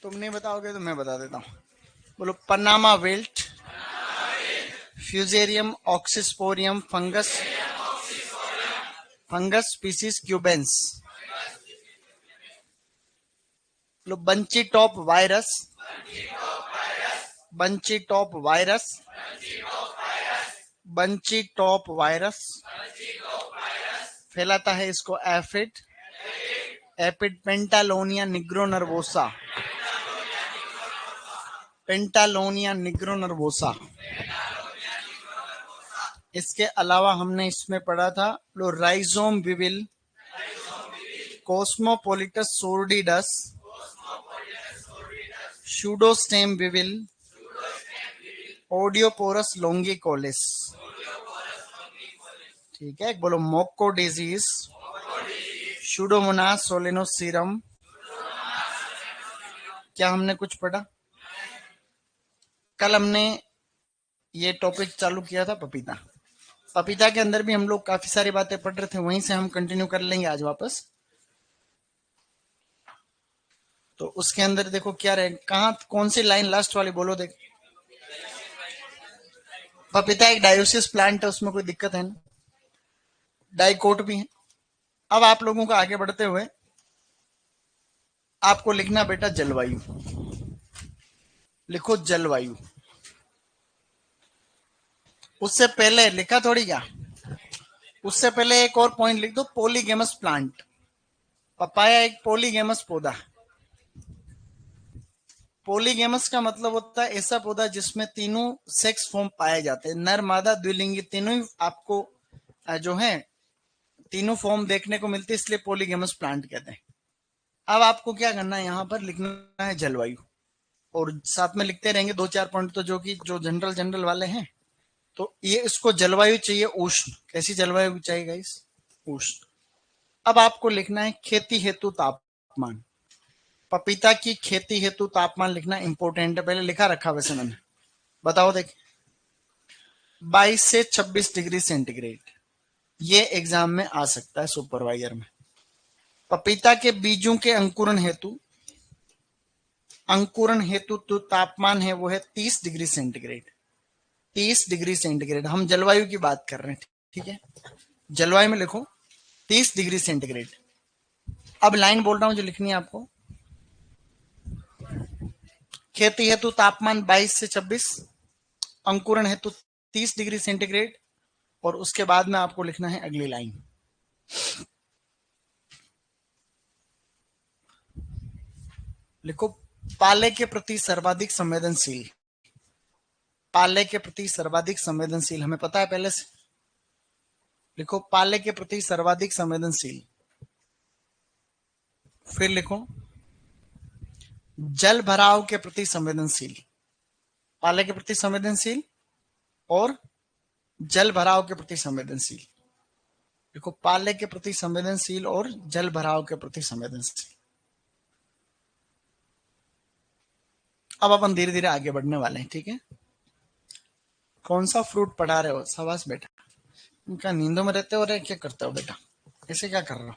तुम नहीं बताओगे तो मैं बता देता हूँ। बोलो Panama wilt, fusarium oxysporum fungus, fungus species cubense. बोलो bunchy top virus, bunchy top virus, bunchy top virus फैलाता है इसको aphid, aphid pentalonia nigronervosa, pentalonia nigronervosa. इसके अलावा हमने इसमें पढ़ा था rhizome weevil, cosmopolites sordidus, pseudostem weevil, odoiporus longicollis. ठीक है, बोलो मोको डिजीज, शूडोमोनास सोलेनोसीरम। क्या हमने कुछ पढ़ा? कल हमने ये टॉपिक चालू किया था पपीता। पपीता के अंदर भी हम लोग काफी सारी बातें पढ़ रहे थे, वहीं से हम कंटिन्यू कर लेंगे आज वापस। तो उसके अंदर देखो क्या रहे, कहां कौन सी लाइन लास्ट वाली बोलो। देख, पपीता एक डायोसिस प्लांट है, उसमें कोई दिक्कत है ना? डाइकोट भी है। अब आप लोगों को आगे बढ़ते हुए आपको लिखना बेटा जलवायु। लिखो जलवायु। उससे पहले लिखा थोड़ी क्या, उससे पहले एक और पॉइंट लिख दो, पॉलीगेमस प्लांट। पपाया एक पॉलीगेमस पौधा। पॉलीगेमस का मतलब होता है ऐसा पौधा जिसमें तीनों सेक्स फॉर्म पाए जाते हैं, नर मादा द्विलिंगी तीनों ही आपको जो है तीनों फॉर्म देखने को मिलती है, इसलिए पॉलीगेमस प्लांट कहते हैं। अब आपको क्या करना है, यहां पर लिखना है जलवायु, और साथ में लिखते रहेंगे दो चार पॉइंट तो जो कि जो जनरल जनरल वाले हैं। तो ये इसको जलवायु चाहिए उष्ण। कैसी जलवायु चाहिए गाइस? उष्ण। अब आपको लिखना है खेती हेतु तापमान। पपीता की खेती हेतु तापमान लिखना इंपोर्टेंट है, पहले लिखा रखा वैसे मैंने। बताओ देख, 22 से 26 डिग्री सेंटीग्रेड, ये एग्जाम में आ सकता है सुपरवाइजर में। पपीता के बीजों के अंकुरण हेतु तो तापमान है वो है 30 डिग्री सेंटीग्रेड। 30 डिग्री सेंटीग्रेड, हम जलवायु की बात कर रहे हैं, ठीक है? जलवायु में लिखो 30 डिग्री सेंटीग्रेड। अब लाइन बोल रहा हूं जो लिखनी है आपको। खेती हेतु तापमान 22 से 26, अंकुरण हेतु 30 डिग्री सेंटीग्रेड, और उसके बाद में आपको लिखना है अगली लाइन। लिखो पाले के प्रति सर्वाधिक संवेदनशील। पाले के प्रति सर्वाधिक संवेदनशील हमें पता है पहले से। लिखो पाले के प्रति सर्वाधिक संवेदनशील। फिर लिखो जल भराव के प्रति संवेदनशील। पाले के प्रति संवेदनशील और जल भराव के प्रति संवेदनशील। देखो पाले के प्रति संवेदनशील और जल भराव के प्रति संवेदनशील। अब अपन धीरे धीरे आगे बढ़ने वाले हैं, ठीक है? कौन सा फ्रूट पढ़ा रहे हो? शाबाश बेटा। इनका नींदों में रहते हो रहे क्या करते हो बेटा? ऐसे क्या कर रहे हो?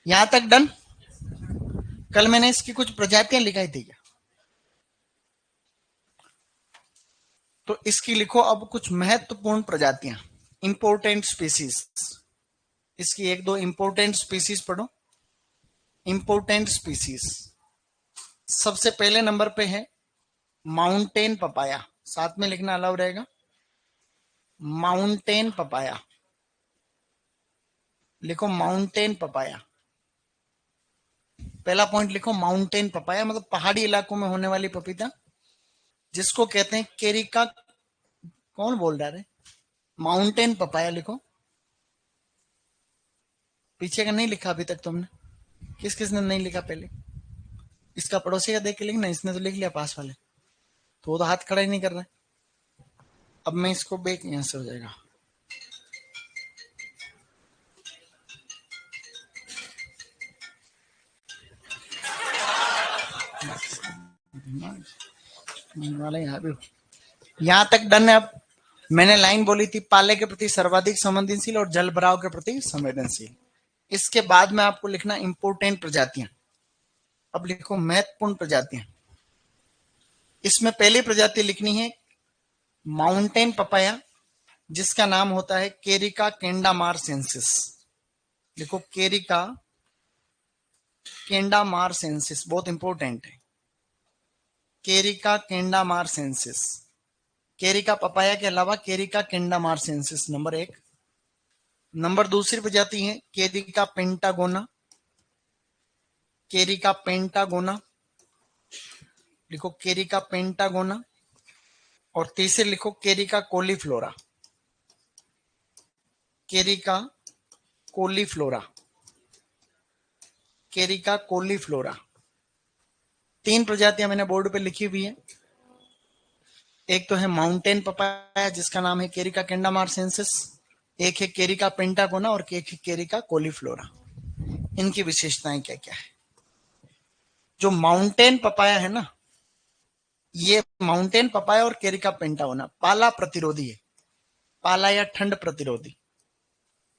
यहां तक डन? कल मैंने इसकी कुछ प्रजातियां लिखाई थी क्या? तो इसकी लिखो अब कुछ महत्वपूर्ण प्रजातियां, इंपोर्टेंट स्पीसीज। इसकी एक दो इंपोर्टेंट स्पीसीज पढ़ो। इंपोर्टेंट स्पीसीज सबसे पहले नंबर पे है माउंटेन पपाया। साथ में लिखना अलाउ रहेगा, माउंटेन पपाया। लिखो माउंटेन पपाया। पहला पॉइंट लिखो माउंटेन पपाया, मतलब पहाड़ी इलाकों में होने वाली पपीता, जिसको कहते हैं केरिका। कौन बोल रहा है? माउंटेन पपाया लिखो। पीछे का नहीं लिखा अभी तक तुमने? किस किसने नहीं लिखा पहले? इसका पड़ोसी का देख के लिखना, इसने तो लिख लिया पास वाले, तो वो तो हाथ खड़ा ही नहीं कर रहा है। अब मैं इसको बेक, यहां से हो जाएगा। वाला यहाँ भी, यहां तक डन है। अब मैंने लाइन बोली थी पाले के प्रति सर्वाधिक संवेदनशील और जल भराव के प्रति संवेदनशील। इसके बाद में आपको लिखना इंपोर्टेंट प्रजातियां। अब लिखो महत्वपूर्ण प्रजातियां। इसमें पहली प्रजाति लिखनी है माउंटेन पपाया, जिसका नाम होता है केरिका केंडामारसेंसिस। लिखो केरिका केंडामारसेंसिस, बहुत इंपॉर्टेंट है। केरिका केंडामारसेंसिस, केरिका पपाया के अलावा केरिका केंडामारसेंसिस नंबर 1। नंबर दूसरी प्रजाति है केरिका पेंटागोना, केरिका पेंटागोना, लिखो केरिका पेंटागोना। और तीसरे लिखो केरिका कोलीफ्लोरा, केरिका कोलीफ्लोरा, केरिका कोलीफ्लोरा। 3 प्रजातियां मैंने बोर्ड पे लिखी हुई है। एक तो है माउंटेन पपाया जिसका नाम है केरिका केंडामारसेंसिस, एक है केरिका पेंटागोना और एक है केरिका कोलीफ्लोरा। इनकी विशेषताएं क्या क्या है? जो माउंटेन पपाया है ना, ये माउंटेन पपाया और केरिका पेंटागोना पाला प्रतिरोधी है। पाला या ठंड प्रतिरोधी,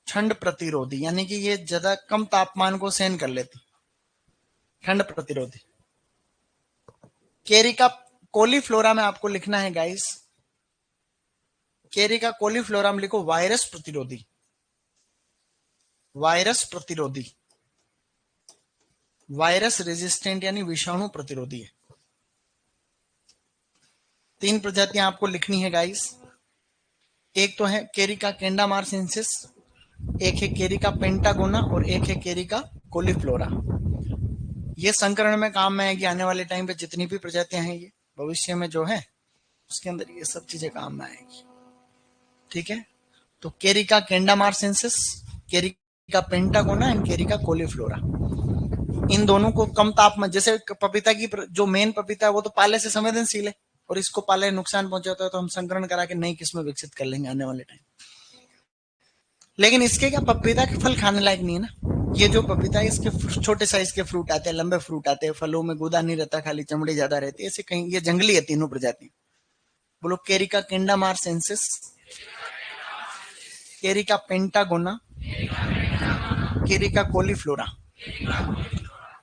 ठंड प्रतिरोधी यानी कि ये ज्यादा कम तापमान को सहन कर लेती, ठंड प्रतिरोधी। केरिका कोलीफ्लोरा में आपको लिखना है गाइस, केरिका कोलीफ्लोरा में लिखो वायरस प्रतिरोधी, वायरस प्रतिरोधी, वायरस रेजिस्टेंट यानी विषाणु प्रतिरोधी है। 3 प्रजातियां आपको लिखनी है गाइस। एक तो है केरिका केंडामारसेंसिस, एक है केरिका पेंटागोना और एक है केरिका कोलीफ्लोरा। ये संकरण में काम में आएगी आने वाले टाइम पे। जितनी भी प्रजातियां हैं ये भविष्य में जो है उसके अंदर ये सब चीजें काम में आएगी। ठीक है, तो केरिका केंडामारसेंसिस, केरिका पेंटागोना एंड केरिका कोलीफ्लोरा, इन दोनों को कम तापमान, जैसे पपीता की जो मेन पपीता है वो तो पाले से संवेदनशील है और इसको पाले नुकसान पहुंचाता है, तो हम संकरण करा के नई किस्में विकसित कर लेंगे आने वाले टाइम। लेकिन इसके क्या पपीता के फल खाने लायक नहीं है ना। ये जो पपीता है इसके छोटे साइज के फ्रूट आते हैं, लंबे फ्रूट आते हैं, फलों में गुदा नहीं रहता, खाली चमड़ी ज्यादा रहती है। ऐसे कहीं ये जंगली है तीनों प्रजाति। बोलो केरिका केंडामारसेंसिस, केरिका पेंटागोना, केरिका कोलीफ्लोरा,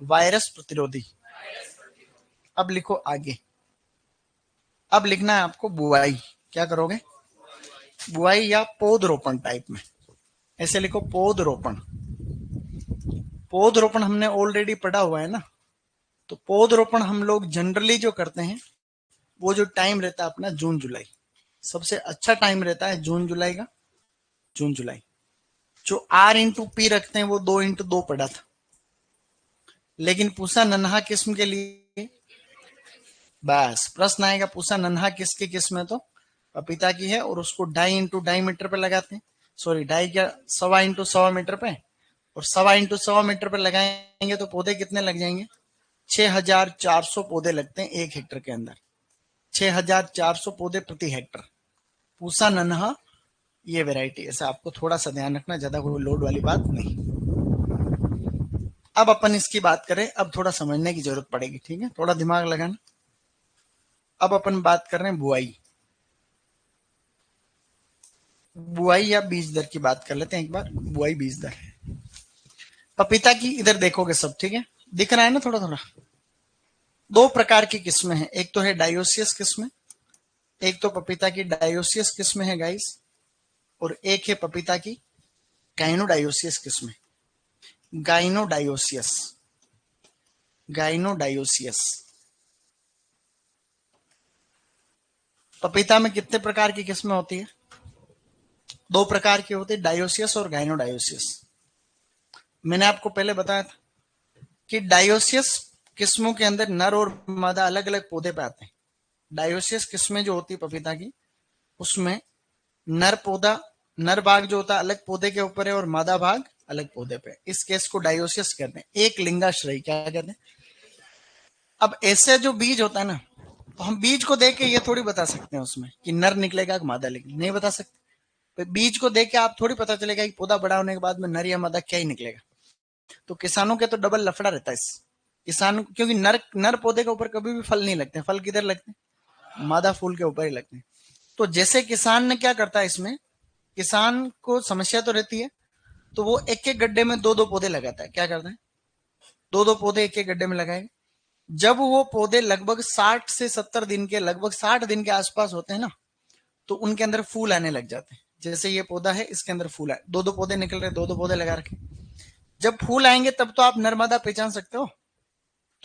वायरस प्रतिरोधी। अब लिखो आगे। अब लिखना है आपको बुआई। क्या करोगे? बुआई या पौधरोपण टाइप में। ऐसे लिखो पौधरोपण। पौधरोपण हमने ऑलरेडी पढ़ा हुआ है ना। तो पौधरोपण हम लोग जनरली जो करते हैं वो जो टाइम रहता है अपना जून जुलाई, सबसे अच्छा टाइम रहता है जून जुलाई का, जून जुलाई। जो R/P रखते हैं वो 2/2 पड़ा था, लेकिन पूसा नन्हा किस्म के लिए बस प्रश्न आएगा, पूसा नन्हा किसकी किस्म है? तो पपीता की है और उसको 2.5x2 मीटर पे लगाते हैं। सॉरी 2.5 क्या 1.25x1.25 मीटर पे, और 1.25x125 मीटर पे लगाएंगे तो पौधे कितने लग जाएंगे? 6400 पौधे लगते हैं 1 हेक्टर के अंदर। 6400 पौधे प्रति हेक्टर। पूसा नन्हा ये वैरायटी, ऐसा आपको थोड़ा सा ध्यान रखना, ज्यादा कोई लोड वाली बात नहीं। अब अपन इसकी बात करें, अब थोड़ा समझने की जरूरत पड़ेगी, ठीक है, थोड़ा दिमाग लगाना। अब अपन बात कर रहे हैं बुआई, बुआई या बीज दर की बात कर लेते हैं एक बार। बुआई बीज दर पपीता की इधर देखोगे सब, ठीक है, दिख रहा है ना थोड़ा थोड़ा। 2 प्रकार की किस्में हैं, एक तो है डायोसियस किस्में, एक तो पपीता की डायोसियस किस्में है गाइस, और एक है पपीता की गाइनोडायोसियस किस्में। गाइनोडायोसियस, गाइनोडायोसियस। पपीता में कितने प्रकार की किस्में होती है? 2 प्रकार की होती है, डायोसियस और गाइनोडायोसियस। मैंने आपको पहले बताया था कि डायोसियस किस्मों के अंदर नर और मादा अलग अलग पौधे पे आते हैं। डायोसियस किस्में जो होती है पपीता की, उसमें नर पौधा, नर भाग जो होता है अलग पौधे के ऊपर है और मादा भाग अलग पौधे पे। इस केस को डायोसियस कहते हैं, एक लिंगाश्रयी क्या कहते हैं। अब ऐसे जो बीज होता है ना, तो हम बीज को देख के ये थोड़ी बता सकते हैं उसमें कि नर निकलेगा कि मादा निकलेगा, नहीं बता सकते। बीज को देख के आप थोड़ी पता चलेगा कि पौधा बड़ा होने के बाद में नर या मादा क्या ही निकलेगा। तो किसानों के तो डबल लफड़ा रहता है इस किसान, क्योंकि नर पौधे के ऊपर कभी भी फल नहीं लगते, फल किधर लगते हैं? मादा फूल के ऊपर ही लगते हैं। तो जैसे किसान ने क्या करता है, इसमें किसान को समस्या तो रहती है, तो वो एक एक गड्ढे में 2-2 पौधे लगाता है। क्या करता है? 2-2 पौधे एक एक गड्ढे में लगाएगा। जब वो पौधे लगभग 60 से 70 दिन के, लगभग 60 दिन के आसपास होते हैं ना, तो उनके अंदर फूल आने लग जाते हैं। जैसे ये पौधा है, इसके अंदर फूल आए, दो दो पौधे निकल रहे, दो दो पौधे लगा रखे। जब फूल आएंगे तब तो आप नर्मदा पहचान सकते हो।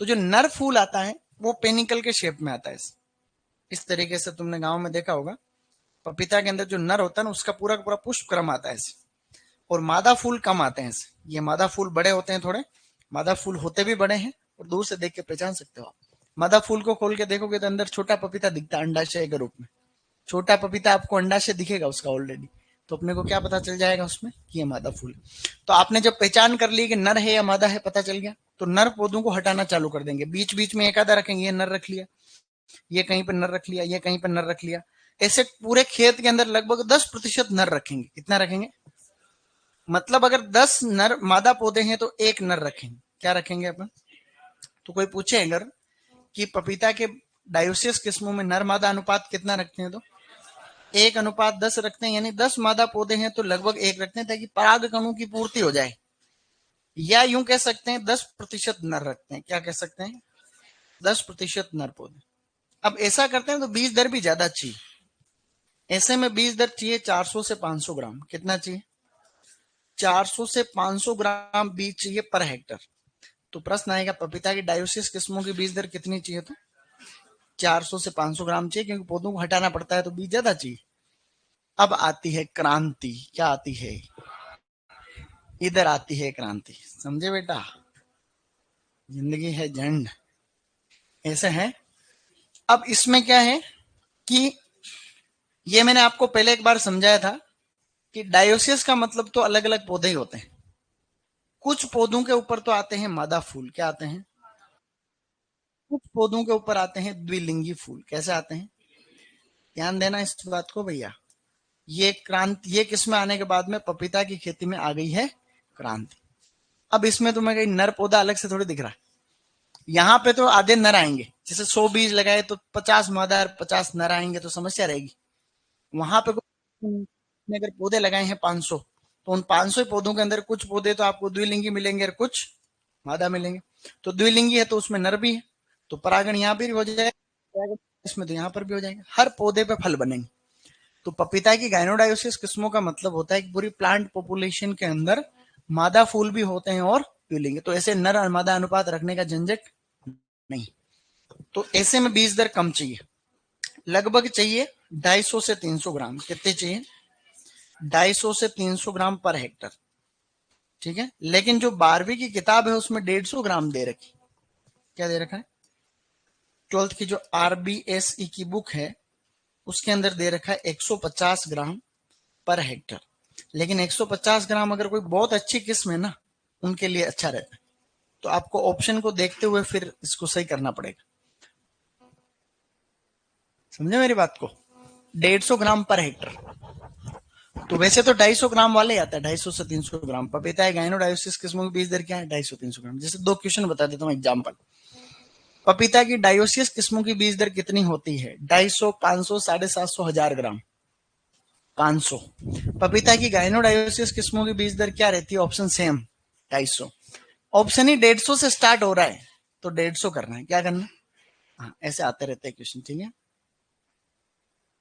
तो जो नर फूल आता है वो पेनिकल के शेप में आता है। इस तरीके से तुमने गांव में देखा होगा, पपीता के अंदर जो नर होता है ना, उसका पूरा का पूरा पुष्प क्रम आता है ऐसे, और मादा फूल कम आते हैं ऐसे। ये मादा फूल बड़े होते हैं थोड़े, मादा फूल होते भी बड़े हैं, और दूर से देख के पहचान सकते हो आप। मादा फूल को खोल के देखोगे तो अंदर छोटा पपीता दिखता है अंडाशय के रूप में। छोटा पपीता आपको अंडाशय दिखेगा उसका ऑलरेडी, तो अपने को क्या पता चल जाएगा उसमें कि ये मादा फूल। तो आपने जब पहचान कर ली कि नर है या मादा है, पता चल गया, तो नर पौधों को हटाना चालू कर देंगे। बीच बीच में एक आधा रखेंगे, ये नर रख लिया, ये कहीं पर नर रख लिया, ये कहीं पर नर रख लिया। ऐसे पूरे खेत के अंदर लगभग 10% नर रखेंगे। कितना रखेंगे? मतलब अगर 10 नर मादा पौधे हैं तो एक नर रखेंगे। क्या रखेंगे अपन? तो कोई पूछे अगर कि पपीता के डायोसियस किस्मों में नर मादा अनुपात कितना रखते हैं, तो 1:10 रखते हैं। यानी 10 मादा पौधे हैं तो लगभग एक रखते हैं, ताकि पराग कणों की पूर्ति हो जाए। या यूं कह सकते हैं 10% नर रखते हैं। क्या कह सकते हैं? 10% नर पौधे। अब ऐसा करते हैं तो बीज दर भी ज्यादा चाहिए। ऐसे में बीज दर चाहिए 400 से 500 ग्राम। कितना चाहिए? 400 से 500 ग्राम बीज चाहिए पर हेक्टर। तो प्रश्न आएगा पपीता की डायोसिस किस्मों की बीज दर कितनी चाहिए? तो 400 से 500 ग्राम चाहिए, क्योंकि पौधों को हटाना पड़ता है तो बीज ज्यादा चाहिए। अब आती है क्रांति। क्या आती है? इधर आती है क्रांति। समझे बेटा? जिंदगी है झंड, ऐसे है। अब इसमें क्या है कि ये मैंने आपको पहले एक बार समझाया था कि डायोसिस का मतलब तो अलग अलग पौधे ही होते हैं। कुछ पौधों के ऊपर तो आते हैं मादा फूल। क्या आते हैं? कुछ पौधों के ऊपर आते हैं द्विलिंगी फूल। कैसे आते हैं? ध्यान देना इस बात को भैया। ये क्रांति, ये किस्में आने के बाद में पपीता की खेती में आ गई है क्रांति। अब इसमें तुम्हें कहीं नर पौधा अलग से थोड़ी दिख रहा है। यहाँ पे तो आधे नर आएंगे। जैसे 100 बीज लगाए तो 50 मादा और 50 नर आएंगे, तो समस्या रहेगी। वहां पे अगर पौधे लगाए हैं 500, तो उन 500 पौधों के अंदर कुछ पौधे तो आपको द्विलिंगी मिलेंगे और कुछ मादा मिलेंगे। तो द्विलिंगी है तो उसमें नर भी है, तो परागण यहाँ भी हो जाएगा, इसमें तो यहाँ पर भी हो जाएगा। हर पौधे पे फल बनेंगे। तो पपीता की गाइनोडायोसिस किस्मों का मतलब होता है कि पूरी प्लांट पॉपुलेशन के अंदर मादा फूल भी होते हैं और द्विलिंगी। तो ऐसे नर और मादा अनुपात रखने का झंझट नहीं। तो ऐसे में बीज दर कम चाहिए, लगभग चाहिए 250 से 300 ग्राम। कितने चाहिए? 250 से 300 ग्राम पर हेक्टर। ठीक है। लेकिन जो 12वीं की किताब है उसमें 150 ग्राम दे रखी। क्या दे रखा है? 12th की जो RBSE की बुक है उसके अंदर दे रखा है 150 ग्राम पर हेक्टर। लेकिन 150 ग्राम अगर कोई बहुत अच्छी किस्म है ना, उनके लिए अच्छा रहता है। तो आपको ऑप्शन को देखते हुए फिर इसको सही करना पड़ेगा। समझे मेरी बात को? 150 ग्राम पर हेक्टर। तो वैसे तो 250 ग्राम वाले आता है, 250 से 300 ग्राम। पपीता है गाइनोडायोसिस किस्मों की बीज दर क्या है? 250-300 ग्राम। जैसे दो क्वेश्चन बता देता हूँ एग्जाम्पल। पपीता की डायोसिस किस्मों की बीज दर कितनी होती है? 250, 500, 750, 1000 ग्राम। 500। पपीता की गाइनोडायोसिस किस्मों की बीज दर क्या रहती है? Option same, 250। ऑप्शन ही 150 से स्टार्ट हो रहा है, तो 150 करना है। क्या करना? हाँ, ऐसे आते रहते हैं क्वेश्चन। ठीक है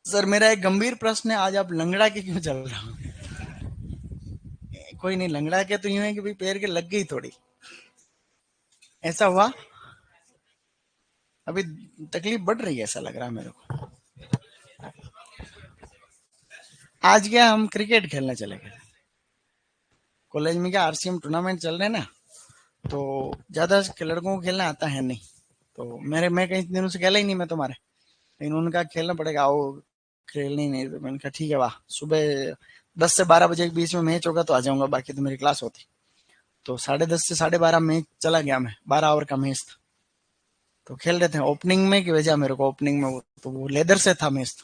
सर, मेरा एक गंभीर प्रश्न है, आज आप लंगड़ा के क्यों चल रहा हो? कोई नहीं, लंगड़ा के तो यूं है कि भाई पैर के लग गई थोड़ी, ऐसा हुआ। अभी तकलीफ बढ़ रही है ऐसा लग रहा है मेरे को। आज क्या हम क्रिकेट खेलने चले गए। कॉलेज में क्या RCM टूर्नामेंट चल रहे हैं ना, तो ज्यादा लड़कों को खेलना आता है नहीं। तो मैं कई दिनों से खेला ही नहीं मैं तुम्हारे, लेकिन उनका खेलना पड़ेगा, आओ खेलने ही नहीं। तो मैंने कहा ठीक है, वाह, सुबह 10 से 12 बजे के बीच में मैच होगा तो आ जाऊंगा, बाकी तो मेरी क्लास होती। तो 10:30 से 12:30 मैच चला गया मैं, 12 ओवर का मैच था। तो खेल रहे थे ओपनिंग में कि भेजा मेरे को ओपनिंग में, वो लेदर से था मैच।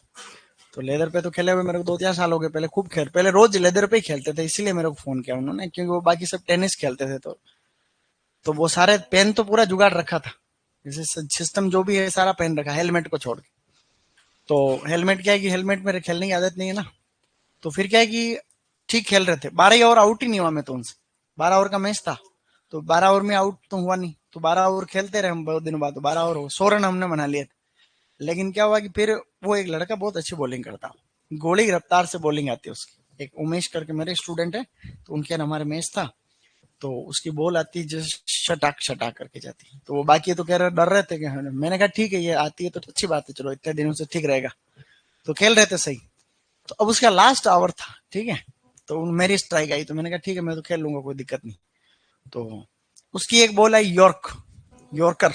तो लेदर पे तो खेले हुए मेरे को 2-4 साल हो गए। पहले खूब पहले रोज लेदर पे ही खेलते थे, इसीलिए मेरे को फोन किया उन्होंने, क्योंकि वो बाकी सब टेनिस खेलते थे। तो वो सारे पेन तो पूरा जुगाड़ रखा था, जैसे सिस्टम जो भी है सारा पेन रखा, हेलमेट को छोड़ के। तो हेलमेट क्या है कि हेलमेट मेरे खेलने की आदत नहीं है ना, तो फिर क्या है कि ठीक खेल रहे थे। 12 ओवर आउट ही नहीं हुआ मैं तो उनसे। 12 ओवर का मैच था, तो 12 ओवर में आउट तो हुआ नहीं। तो 12 ओवर खेलते रहे हम बहुत दिनों बाद, 12 ओवर हो, 100 रन हमने बना लिए थे। लेकिन क्या हुआ कि फिर वो एक लड़का बहुत अच्छी बॉलिंग करता, गोली की रफ्तार से बॉलिंग आती है उसकी, एक उमेश करके मेरे स्टूडेंट है, तो उनके यहाँ हमारे मैच था, तो उसकी बॉल आती जैसे शटाक शटाक करके जाती, तो वो बाकी तो कह रहे डर रहे थे कि मैंने कहा ठीक है ये आती है तो अच्छी बात है, चलो इतने दिनों से ठीक रहेगा, तो खेल रहे थे सही। तो अब उसका लास्ट ओवर था, ठीक है, तो मेरी स्ट्राइक आई, तो मैंने कहा ठीक है मैं तो खेल लूंगा, कोई दिक्कत नहीं। तो उसकी एक बॉल आई यॉर्कर,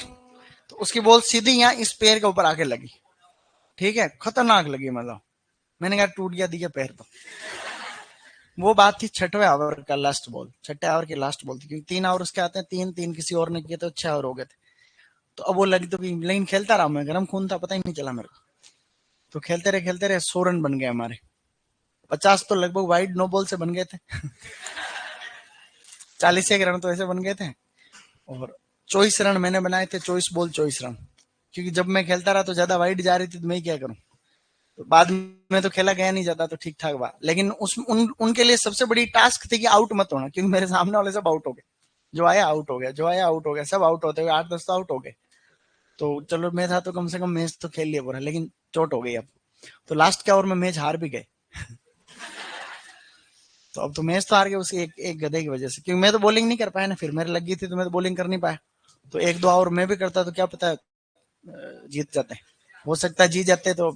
तो उसकी बॉल सीधी यहाँ इस पैर के ऊपर आके लगी, ठीक है, खतरनाक लगी, मतलब मैंने कहा टूट गया दिया पैर तो। वो बात थी छठवें ओवर का लास्ट बॉल, छठे ओवर की लास्ट बॉल थी, क्योंकि 3 ओवर उसके आते हैं, 3-3 किसी और ने किए तो 6 ओवर हो गए थे। तो अब वो लगी तो लेकिन खेलता रहा मैं, गर्म खून था, पता ही नहीं चला मेरे को। तो खेलते रहे 100 रन बन गए हमारे, 50 तो लगभग वाइड नो बॉल से बन गए थे। 41 रन तो ऐसे बन गए थे, और 24 रन मैंने बनाए थे, 24 बॉल 24 रन, क्योंकि जब मैं खेलता रहा तो ज्यादा वाइड जा रही थी, तो मैं क्या करूं, तो बाद में तो खेला गया नहीं जाता, तो ठीक ठाक बात। लेकिन उनके लिए सबसे बड़ी टास्क थी कि आउट मत होना, क्योंकि मेरे सामने वाले सब आउट हो गए, जो आया आउट हो गया, जो आया आउट हो गया, सब आउट होते हुए 8-10 तो आउट हो गए। तो चलो मैं था तो कम से कम मैच तो खेल लिया पूरा, लेकिन चोट हो गई अब, तो लास्ट के ओवर में मैच हार भी गए। तो अब तो मैच तो हार गए उसी एक गधे की वजह से, क्योंकि मैं तो बॉलिंग नहीं कर पाया ना, फिर मेरे लग गई थी तो मैं तो बॉलिंग कर नहीं पाया। तो 1-2 ओवर मैं भी करता तो क्या पता जीत जाते, हो सकता है जीत जाते, तो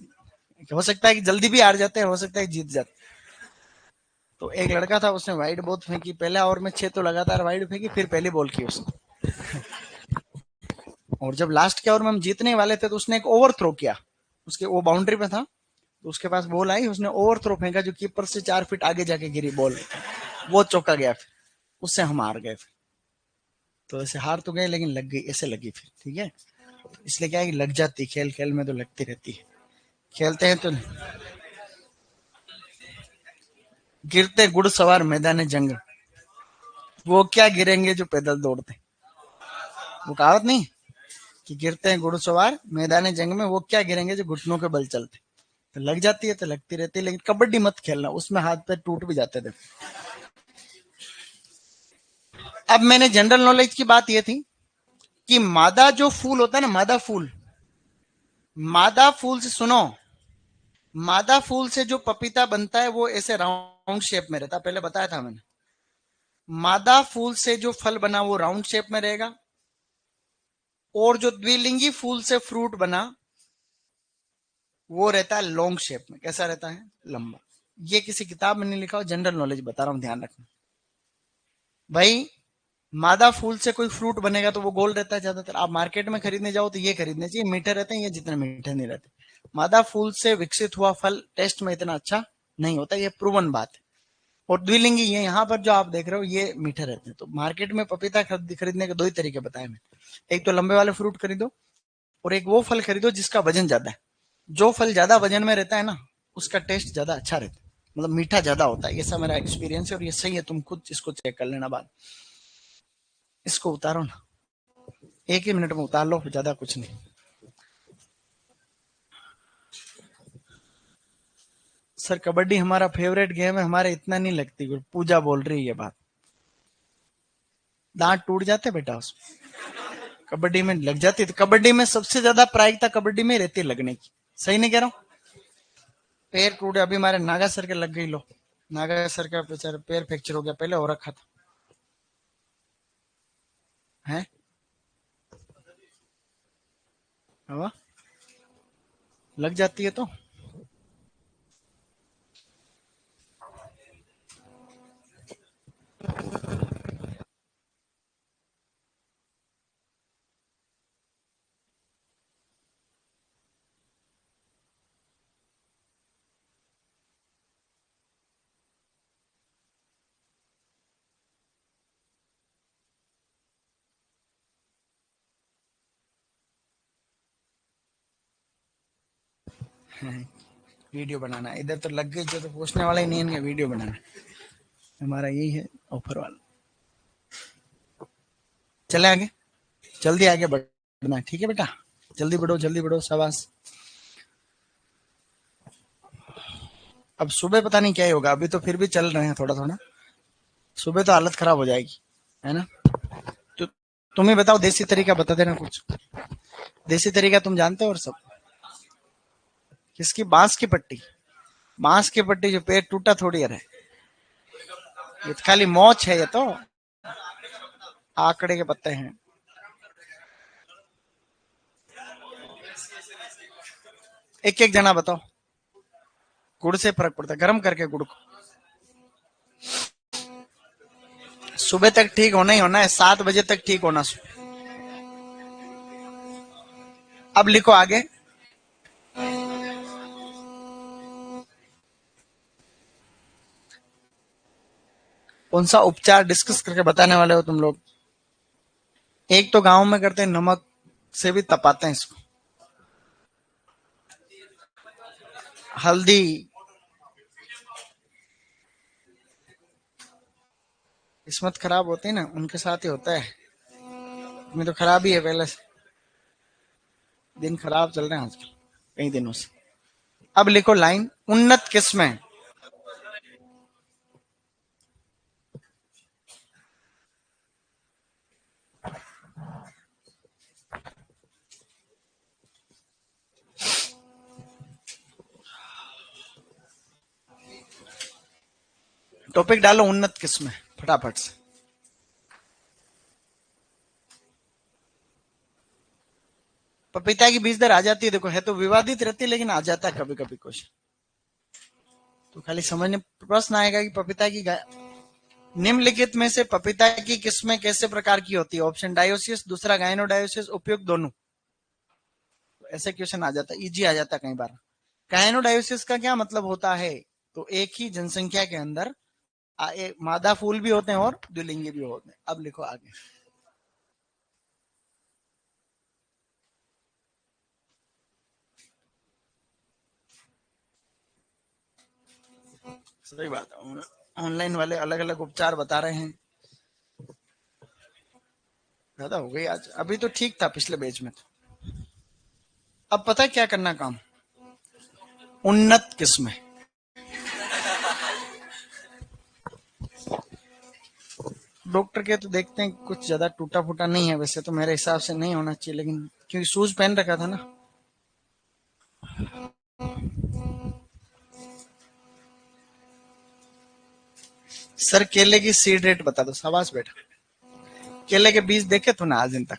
हो सकता है कि जल्दी भी हार जाते, हो सकता है जीत जाते। तो एक लड़का था उसने वाइड बहुत फेंकी, पहले ओवर में 6 तो लगातार वाइड फेंकी, फिर पहली बॉल की उसने, और जब लास्ट के ओवर में हम जीतने वाले थे तो उसने एक ओवर थ्रो किया, उसके वो बाउंड्री पे था, तो उसके पास बॉल आई, उसने ओवर थ्रो फेंका जो कीपर से 4 फीट आगे जाके गिरी बॉल, वो चौका गया, फिर उससे हम हार गए फिर। तो ऐसे हार तो गए लेकिन लग गई, ऐसे लगी फिर, ठीक है, इसलिए क्या है कि लग जाती, खेल खेल में तो लगती रहती है, खेलते हैं तो। गिरते घुड़सवार मैदान जंग, वो क्या गिरेंगे जो पैदल दौड़ते, वो कहावत नहीं कि गिरते हैं घुड़सवार मैदान जंग में, वो क्या गिरेंगे जो घुटनों के बल चलते। तो लग जाती है तो लगती रहती है, लेकिन कबड्डी मत खेलना, उसमें हाथ पैर टूट भी जाते थे। अब मैंने जनरल नॉलेज की बात ये थी कि मादा जो फूल होता है ना, मादा फूल, मादा फूल से सुनो, मादा फूल से जो पपीता बनता है वो ऐसे राउंड शेप में रहता है, पहले बताया था मैंने। मादा फूल से जो फल बना वो राउंड शेप में रहेगा, और जो द्विलिंगी फूल से फ्रूट बना वो रहता है लॉन्ग शेप में। कैसा रहता है? लंबा। ये किसी किताब में नहीं लिखा हो, जनरल नॉलेज बता रहा हूं, ध्यान रखना भाई। मादा फूल से कोई फ्रूट बनेगा तो वो गोल रहता है ज्यादातर, आप मार्केट में खरीदने जाओ तो ये खरीदने चाहिए, मीठे रहते हैं, ये जितने मीठे नहीं रहते। मादा फूल से विकसित हुआ फल टेस्ट में इतना अच्छा नहीं होता, ये प्रूवन बात है। और द्विलिंगी ये यहाँ पर जो आप देख रहे हो ये मीठे रहते हैं। तो मार्केट में पपीता खरीदने के 2 ही तरीके बताए मैंने, एक तो लंबे वाले फ्रूट खरीदो, और एक वो फल खरीदो जिसका वजन ज्यादा है। जो फल ज्यादा वजन में रहता है ना, उसका टेस्ट ज्यादा अच्छा रहता है, मतलब मीठा ज्यादा होता है, ऐसा मेरा एक्सपीरियंस है, और ये सही है, तुम खुद इसको चेक कर लेना बाद। इसको उतारो ना, 1 ही मिनट में उतार लो, ज्यादा कुछ नहीं। सर कबड्डी हमारा फेवरेट गेम है, हमारे इतना नहीं लगती, पूजा बोल रही है बात, दांत टूट जाते बेटा उसमें, कबड्डी में लग जाती है, तो कबड्डी में सबसे ज्यादा प्रायिकता कबड्डी में रहती है लगने की। सही नहीं कह रहा हूँ? पैर टूटे, अभी हमारे नागा सर के लग गई, लो, नागा सर का बेचारा पैर फ्रैक्चर हो गया, पहले हो रखा था है। हवा लग जाती है तो वीडियो बनाना, इधर तो लग गई जो, तो पूछने वाला ही नहीं है, वीडियो बनाना हमारा यही है ऑफर वाला। चले आगे, जल्दी आगे बढ़ना, ठीक है बेटा, जल्दी बढ़ो जल्दी बढ़ो, शाबाश। अब सुबह पता नहीं क्या ही होगा, अभी तो फिर भी चल रहे हैं थोड़ा थोड़ा, सुबह तो हालत खराब हो जाएगी, है ना। तो तुम ही बताओ, देसी तरीका बता देना कुछ। देसी तरीका तुम जानते हो और सब। किसकी? बांस की पट्टी। बांस की पट्टी जो पेड़ टूटा थोड़ी है, ये तो खाली मोच है, ये तो आकड़े के पत्ते हैं। एक एक जना बताओ। गुड़ से फर्क पड़ता है, गर्म करके गुड़ को। सुबह तक ठीक होना ही होना है, 7 बजे तक ठीक होना। अब लिखो आगे। कौन सा उपचार डिस्कस करके बताने वाले हो तुम लोग? एक तो गांव में करते हैं, नमक से भी तपाते हैं इसको। हल्दी। किस्मत खराब होती है ना, उनके साथ ही होता है। में तो खराब ही है पहले से। दिन खराब चल रहे हैं आजकल कई दिनों से। अब लिखो लाइन, उन्नत किस्में। टॉपिक डालो उन्नत किस्में फटाफट से। पपीता की बीज दर आ जाती है, देखो है तो विवादित रहती है, लेकिन आ जाता है कभी कभी कुछ। तो खाली समझने प्रश्न आएगा कि पपीता की निम्नलिखित में से पपीता की किस्में कैसे प्रकार की होती है? ऑप्शन डायोसिस, दूसरा गायनोडायोसिस, उपयुक्त दोनों। ऐसे क्वेश्चन आ जाता है, इजी आ जाता है कई बार। गायनोडायोसिस का क्या मतलब होता है? तो एक ही जनसंख्या के अंदर मादा फूल भी होते हैं और द्विलिंगी भी होते हैं। अब लिखो आगे। सही बात है, ऑनलाइन वाले अलग अलग उपचार बता रहे हैं। ज्यादा हो गई आज, अभी तो ठीक था पिछले बैच में तो। अब पता है क्या करना काम? उन्नत किस्में। डॉक्टर के तो देखते हैं कुछ ज्यादा टूटा फूटा नहीं है, वैसे तो मेरे हिसाब से नहीं होना चाहिए, लेकिन क्योंकि शूज पहन रखा था ना। सर केले की सीड रेट बता दो, शाबाश बेटा। केले के बीज देखे तो ना आज दिन तक,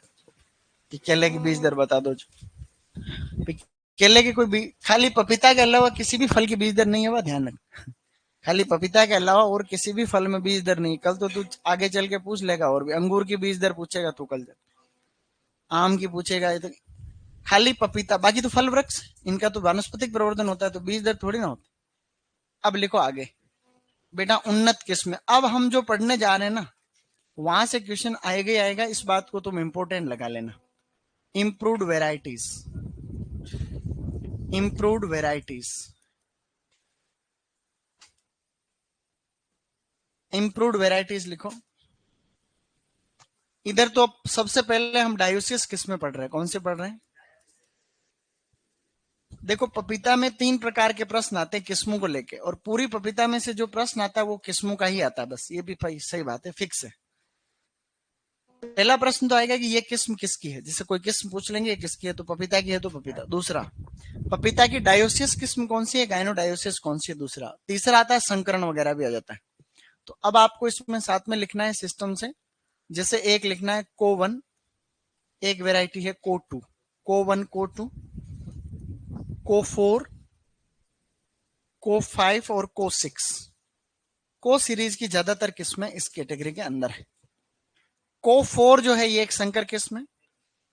कि केले की बीज दर बता दो जो। केले के कोई बीज, खाली पपीता के अलावा किसी भी फल की बीज दर नहीं है, वह ध्यान रख। खाली पपीता के अलावा और किसी भी फल में बीज दर नहीं। कल तो तू आगे चल के पूछ लेगा, और भी अंगूर की बीज दर पूछेगा तू कल, आम की पूछेगा। ये तो खाली पपीता, बाकी तो फल वृक्ष, इनका तो वानस्पतिक प्रवर्धन होता है, तो बीज दर थोड़ी ना होती। अब लिखो आगे बेटा, उन्नत किस्म। अब हम जो पढ़ने जा रहे हैं ना, वहां से क्वेश्चन आएगा ही आएगा, इस बात को तुम इंपोर्टेंट लगा लेना। Improved varieties. Improved varieties. Improved varieties लिखो। इधर तो सबसे पहले हम डायोसिस किस्में पढ़ रहे हैं। कौन से पढ़ रहे हैं? देखो पपीता में 3 प्रकार के प्रश्न आते हैं किस्मों को लेके, और पूरी पपीता में से जो प्रश्न आता है वो किस्मों का ही आता है, बस ये भी सही बात है, फिक्स है। पहला प्रश्न तो आएगा कि ये किस्म किसकी है, जैसे कोई किस्म पूछ लेंगे ये किसकी है, तो पपीता की है तो पपीता। दूसरा, पपीता की डायोसिस किस्म कौन सी है, गायनोडायोसिस कौन सी है। दूसरा, तीसरा आता है संकरण वगैरह भी आ जाता है। तो अब आपको इसमें साथ में लिखना है सिस्टम से। जैसे एक लिखना है को 1, एक वेराइटी है को 2, को 1 को 2, को 4, को 5 और को 6। को सीरीज की ज्यादातर किस्में इस कैटेगरी के अंदर है। को 4 जो है ये एक संकर किस्म है।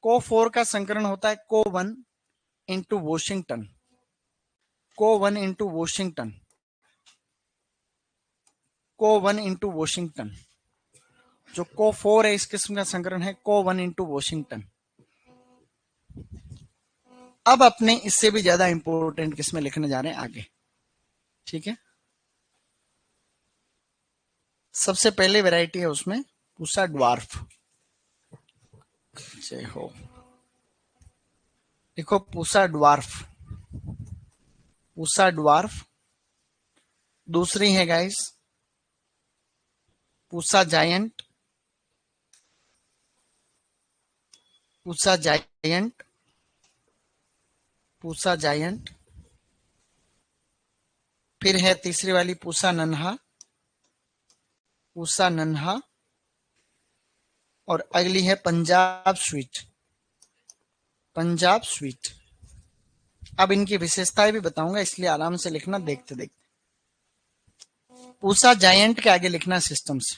को 4 का संकरण होता है को 1 इंटू वॉशिंगटन। को 1 इंटू वॉशिंगटन। को 1 इंटू वॉशिंगटन। जो को 4 है इस किस्म का संकरण है को 1 इंटू वॉशिंगटन। अब अपने इससे भी ज्यादा इंपॉर्टेंट किस्में लिखने जा रहे हैं आगे, ठीक है। सबसे पहले वैरायटी है उसमें पूसा ड्वार्फ। जय हो। देखो पूसा ड्वार्फ, पूसा ड्वार्फ। दूसरी है guys Pusa giant. Pusa giant, Pusa giant, फिर है तीसरी वाली पूसा नन्हा, पूसा नन्हा, और अगली है पंजाब स्वीट, पंजाब स्वीट। अब इनकी विशेषताएं भी बताऊंगा, इसलिए आराम से लिखना देखते देखते। पूसा जायंट के आगे लिखना सिस्टम से।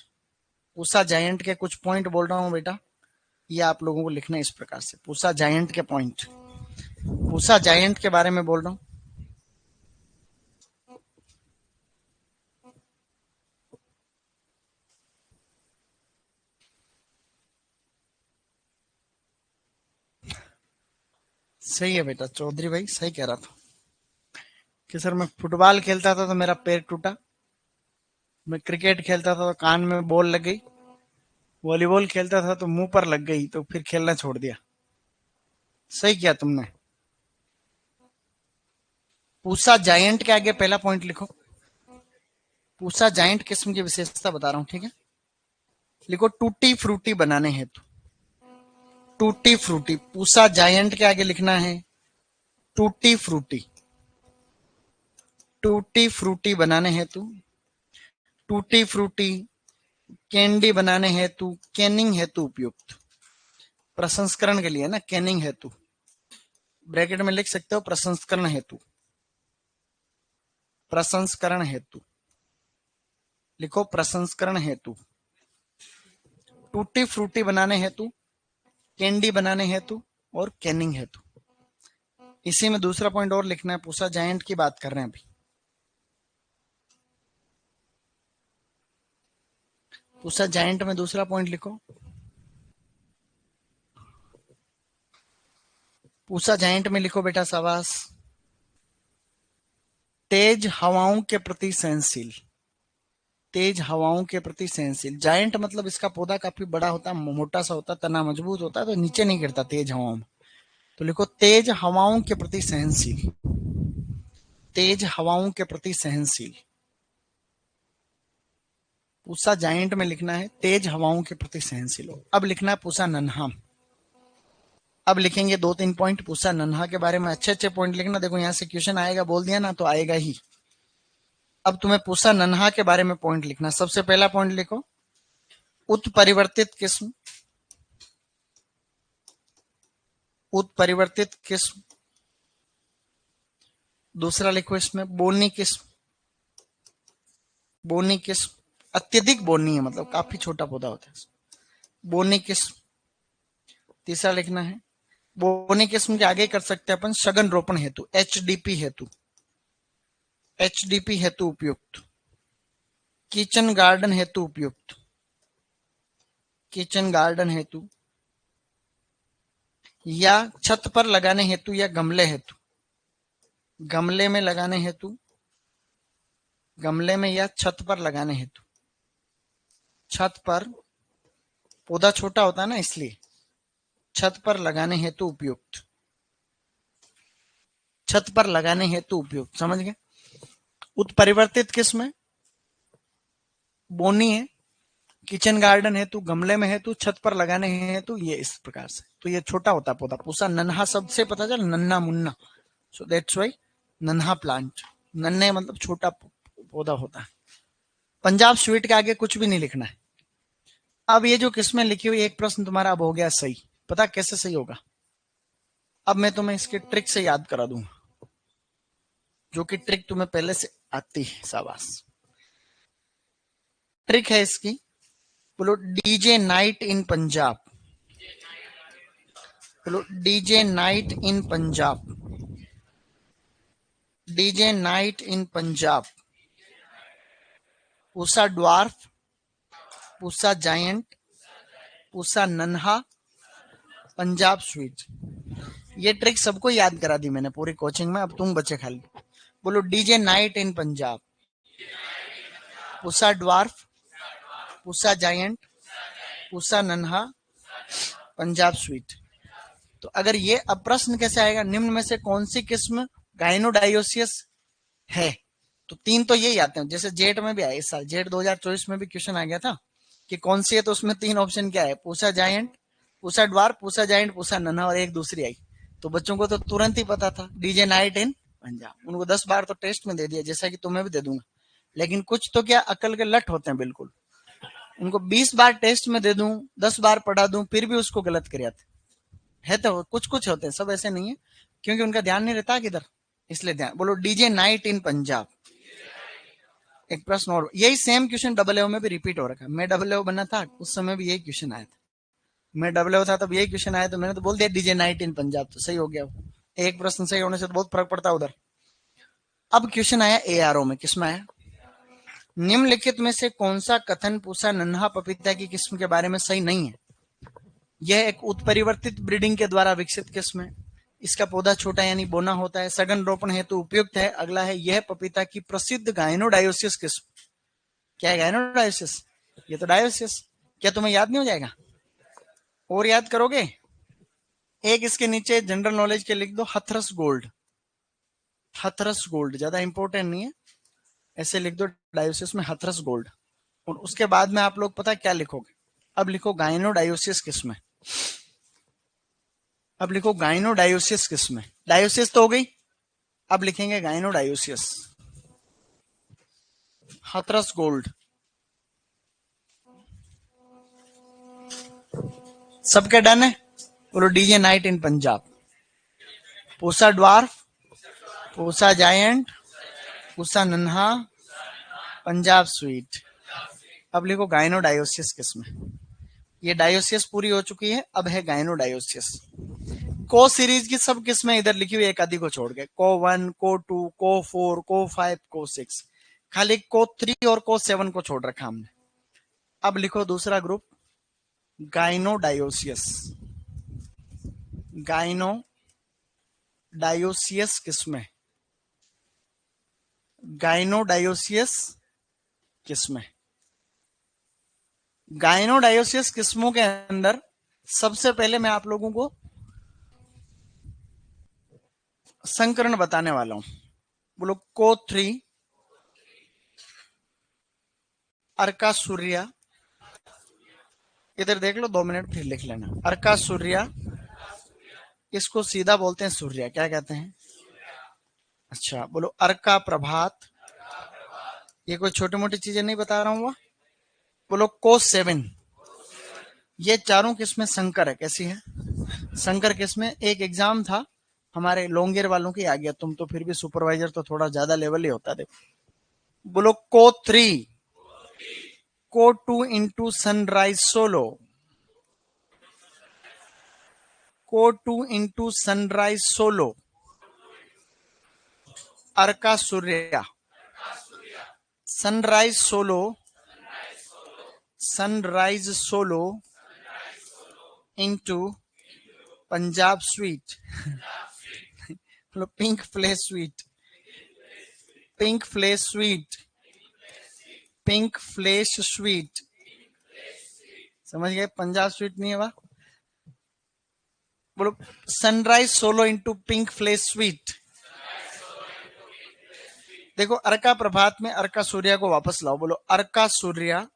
पूसा जायंट के कुछ पॉइंट बोल रहा हूं बेटा, ये आप लोगों को लिखना है इस प्रकार से। पूसा जायंट के पॉइंट, पूसा जायंट के बारे में बोल रहा हूं। सही है बेटा, चौधरी भाई सही कह रहा था कि सर मैं फुटबॉल खेलता था तो मेरा पैर टूटा, मैं क्रिकेट खेलता था तो कान में बॉल लग गई, वॉलीबॉल खेलता था तो मुंह पर लग गई, तो फिर खेलना छोड़ दिया। सही किया तुमने। पूसा जायंट के आगे पहला पॉइंट लिखो। पूसा जायंट किस्म की विशेषता बता रहा हूं, ठीक है। लिखो टूटी फ्रूटी बनाने हेतु, टूटी फ्रूटी। पूसा जायंट के आगे लिखना है टूटी फ्रूटी, टूटी फ्रूटी बनाने हेतु, टूटी फ्रूटी कैंडी बनाने हेतु, कैनिंग हेतु उपयुक्त। प्रसंस्करण के लिए ना, कैनिंग हेतु, ब्रैकेट में लिख सकते हो प्रसंस्करण हेतु, प्रसंस्करण हेतु लिखो, प्रसंस्करण हेतु। टूटी फ्रूटी बनाने हेतु, कैंडी बनाने हेतु और कैनिंग हेतु। इसी में दूसरा पॉइंट और लिखना है, पूसा जायंट की बात कर रहे हैं अभी। पूसा जायंट में दूसरा पॉइंट लिखो, पूसा जायंट में लिखो बेटा शाबाश, तेज हवाओं के प्रति सहनशील, तेज हवाओं के प्रति सहनशील। जायंट मतलब इसका पौधा काफी बड़ा होता है, मोटा सा होता है, तना मजबूत होता है, तो नीचे नहीं गिरता तेज हवाओं में। तो लिखो तेज हवाओं के प्रति सहनशील, तेज हवाओं के प्रति सहनशील। पूसा जायंट में लिखना है तेज हवाओं के प्रति सहनशील हो। अब लिखना है पूसा नन्हा। अब लिखेंगे 2-3 पॉइंट पूसा नन्हा के बारे में, अच्छे अच्छे पॉइंट लिखना। देखो यहां से क्वेश्चन आएगा, बोल दिया ना तो आएगा ही। अब तुम्हें पूसा नन्हा के बारे में पॉइंट लिखना। सबसे पहला पॉइंट लिखो उत्परिवर्तित किस्म, उत्परिवर्तित किस्म। दूसरा लिखो इसमें बोनी किस्म, बोनी किस्म, अत्यधिक बोनी है, मतलब काफी छोटा पौधा होता है, बोनी किस्म। तीसरा लिखना है बोनी किस्म के आगे कर सकते हैं अपन सघन रोपण हेतु, एचडीपी हेतु, एचडीपी हेतु उपयुक्त, किचन गार्डन हेतु उपयुक्त, किचन गार्डन हेतु, या छत पर लगाने हेतु या गमले हेतु, गमले में लगाने हेतु, गमले में या छत पर लगाने हेतु, छत पर, पौधा छोटा होता है ना इसलिए, छत पर लगाने हेतु उपयुक्त, छत पर लगाने हेतु उपयुक्त। समझ गए। उत्परिवर्तित किस्म है, बोनी है, किचन गार्डन हेतु, गमले में हेतु, छत पर लगाने हेतु, ये इस प्रकार से। तो ये छोटा होता है पौधा। पूसा नन्हा शब्द से पता चल, नन्हा मुन्ना, सो दैट्स वाई नन्हा प्लांट। नन्हे मतलब छोटा पौधा होता है। पंजाब स्वीट के आगे कुछ भी नहीं लिखना है। अब ये जो किस्में लिखी हुई, एक प्रश्न तुम्हारा अब हो गया सही। पता कैसे सही होगा? अब मैं तुम्हें इसके ट्रिक से याद करा दूंगा, जो कि ट्रिक तुम्हें पहले से आती है। शाबाश। ट्रिक है इसकी, बोलो डीजे नाइट इन पंजाब, बोलो DJ night in Punjab, DJ night in Punjab. Pusa dwarf, Pusa giant, Pusa नन्हा, पंजाब स्वीट। ये ट्रिक सबको याद करा दी मैंने पूरी कोचिंग में। अब तुम बचे खाली। बोलो DJ night in Punjab, Pusa dwarf, Pusa giant, Pusa नन्हा, पंजाब स्वीट। तो अगर ये, अब प्रश्न कैसे आएगा, निम्न में से कौन सी किस्म गाइनोडायोसियस है? तो 3 तो यही आते हैं, जैसे जेट में भी आए इस साल, जेट 2024 में भी क्वेश्चन आ गया था कि कौन सी है, तो उसमें 3 ऑप्शन क्या है, Pusa giant, Pusa dwarf, Pusa giant, Pusa नन्हा और एक दूसरी आई। तो बच्चों को तो तुरंत ही पता था, डीजे नाइट इन पंजाब। उनको 10 बार तो टेस्ट में दे दिया, जैसा कि तुम्हें भी दे दूंगा। लेकिन कुछ तो क्या अकल के लट होते हैं बिल्कुल, उनको 20 बार टेस्ट में दे दूं, 10 बार पढ़ा दूं, फिर भी उसको गलत कर आते है। तो कुछ कुछ होते हैं, सब ऐसे नहीं है, क्योंकि उनका ध्यान नहीं रहता किधर, इसलिए ध्यान। बोलो डीजे नाइट इन पंजाब। एक प्रश्न और, यही सेम क्वेश्चन डबल ए में भी रिपीट हो रखा है। मैं डबल ए बना था उस समय भी यही क्वेश्चन आया था, मैं डबल ए था तब यही क्वेश्चन आया, तो मैंने तो बोल दिया डीजे नाइट इन पंजाब, तो सही हो गया। एक प्रश्न सही होने से तो बहुत फर्क पड़ता है उधर। अब क्वेश्चन आया एआरओ में, किसमें आया, निम्नलिखित में से कौन सा कथन पूसा नन्हा पपीता की किस्म के बारे में सही नहीं है। यह एक उत्परिवर्तित ब्रीडिंग के द्वारा विकसित किस्म है, इसका पौधा छोटा यानी बोना होता है, सघन रोपण हेतु उपयुक्त है। अगला है, यह पपीता की प्रसिद्ध गायनोडायोसिस किस्म। क्या है गायनोडायोसिस, ये तो डायोसिस। क्या तुम्हें याद नहीं हो जाएगा, और याद करोगे। एक इसके नीचे जनरल नॉलेज के लिख दो, हथरस गोल्ड। हथरस गोल्ड ज्यादा इंपॉर्टेंट नहीं है, ऐसे लिख दो डायोसिस में हथरस गोल्ड। और उसके बाद में आप लोग पता क्या लिखोगे, अब लिखो गायनोडायोसिस किस्म है। अब लिखो गायनोडायोसिस किस्म है, डायोसिस तो हो गई, अब लिखेंगे गायनोडायोसिस। हथरस गोल्ड। सबके डन है, बोलो DJ night in Punjab. Pusa dwarf, Pusa giant, Pusa नन्हा, पंजाब स्वीट। अब लिखो गायनोडायोसिस किस्म। ये डायोसिस पूरी हो चुकी है, अब है गायनोडायोसिस। को सीरीज की सब किस्में इधर लिखी हुई, एक आदि को छोड़ के, को 1, को 2, को 4, को 5, को 6, खाली को 3 और को 7 को छोड़ रखा हमने। अब लिखो दूसरा ग्रुप, गायनोडायोसियस। गायनोडायोसियस किस्म, गायनोडायोसियस किस्म। गायनोडायोसियस किस्मों के अंदर सबसे पहले मैं आप लोगों को संकरण बताने वाला हूं। बोलो को 3, अर्का सूर्या, इधर देख लो 2 मिनट फिर लिख लेना। अर्का सूर्या, इसको सीधा बोलते हैं सूर्या, क्या कहते हैं। अच्छा बोलो अर्का प्रभात, ये कोई छोटी मोटी चीजें नहीं बता रहा हूं। बोलो को 7, ये चारों किस्में संकर है। कैसी है, संकर किस्में। एक एग्जाम था हमारे लोंगेर वालों की, आ गया तुम तो फिर भी सुपरवाइजर तो थोड़ा ज्यादा लेवल ही होता है। देखो बोलो को 3, CO 2 into sunrise solo, CO 2 into sunrise solo, Arka Surya, sunrise solo, sunrise solo into Punjab sweet, pink flesh sweet, pink flesh sweet, pink flesh sweet, समझ गए, पंजाब स्वीट नहीं है वाह। बोलो sunrise solo into pink flesh sweet. देखो अर्का प्रभात में अर्का सूर्या को वापस लाओ, बोलो अर्का सूर्या,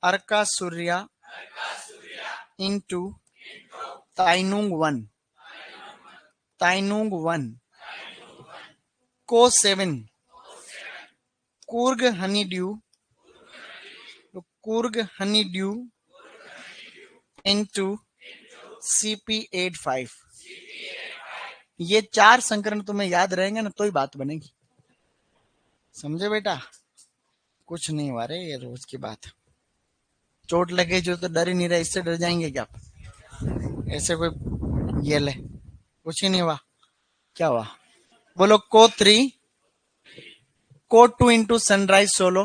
अर्का Surya into Tainung 1, ताइनुंग 1, CO 7, Coorg honey due, Coorg honey dew into CP85। ये 4 संकरण तुम्हें याद रहेंगे ना तो ही बात बनेगी, समझे बेटा। कुछ नहीं हुआ रे, ये रोज की बात। चोट लगे जो तो डर ही नहीं रहे, इससे डर जाएंगे क्या आप, ऐसे कोई ये ले, कुछ ही नहीं हुआ। क्या हुआ, बोलो को 3, CO 2 into sunrise solo,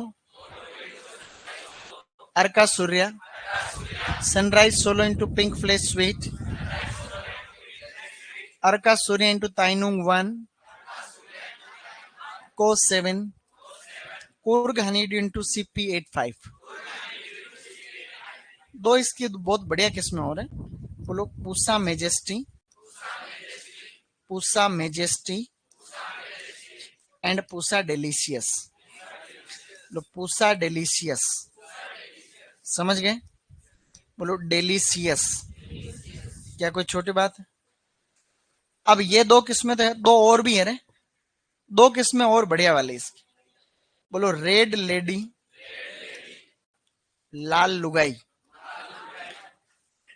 Arka Surya, sunrise solo into pink flesh sweet, Arka Surya into Tainung 1, CO 7, Coorg honeyed into CP85। दो इसकी बहुत बढ़िया किस्में और है, बोलो Pusa majesty, Pusa majesty and Pusa delicious. Pusa delicious, समझ गए। बोलो डेलीशियस। क्या कोई छोटी बात है? अब ये दो किस्में तो है, दो और भी है रे, दो किस्में और बढ़िया वाली इसकी। बोलो रेड लेडी, लाल लुगाई,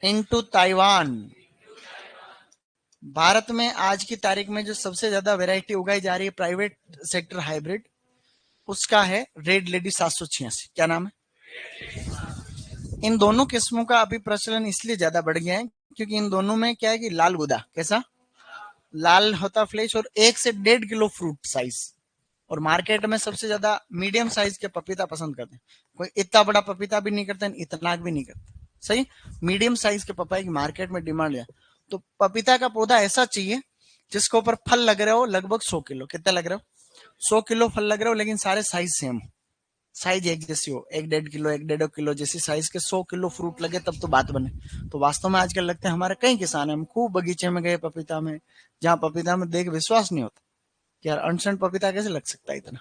इनटू ताइवान। भारत में आज की तारीख में जो सबसे ज्यादा वैरायटी उगाई जा रही है प्राइवेट सेक्टर हाइब्रिड, उसका है रेड लेडी 786। क्या नाम है? इन दोनों किस्मों का अभी प्रचलन इसलिए ज्यादा बढ़ गया है क्योंकि इन दोनों में क्या है कि लाल गुदा कैसा लाल होता फ्लेश, और 1 से 1.5 किलो फ्रूट साइज। और मार्केट में सबसे ज्यादा मीडियम साइज के पपीता पसंद करते हैं। कोई इतना बड़ा पपीता भी नहीं करता, इतना भी नहीं करता, सही। मीडियम साइज के पपाई की मार्केट में डिमांड है। तो पपीता का पौधा ऐसा चाहिए जिसके ऊपर फल लग रहे हो लगभग 100 किलो। कितना लग रहे हो? 100 किलो फल लग रहे हो, लेकिन सारे साइज सेम, साइज एक जैसी हो, 1-1.5 किलो 1-1.5 किलो जैसी साइज के 100 किलो फ्रूट लगे तब तो बात बने। तो वास्तव में आजकल लगता है हमारे कई किसान हैं, हम खूब बगीचे में गए पपीता में, जहाँ पपीता में देख विश्वास नहीं होता कि यार अनसन पपीता कैसे लग सकता है इतना।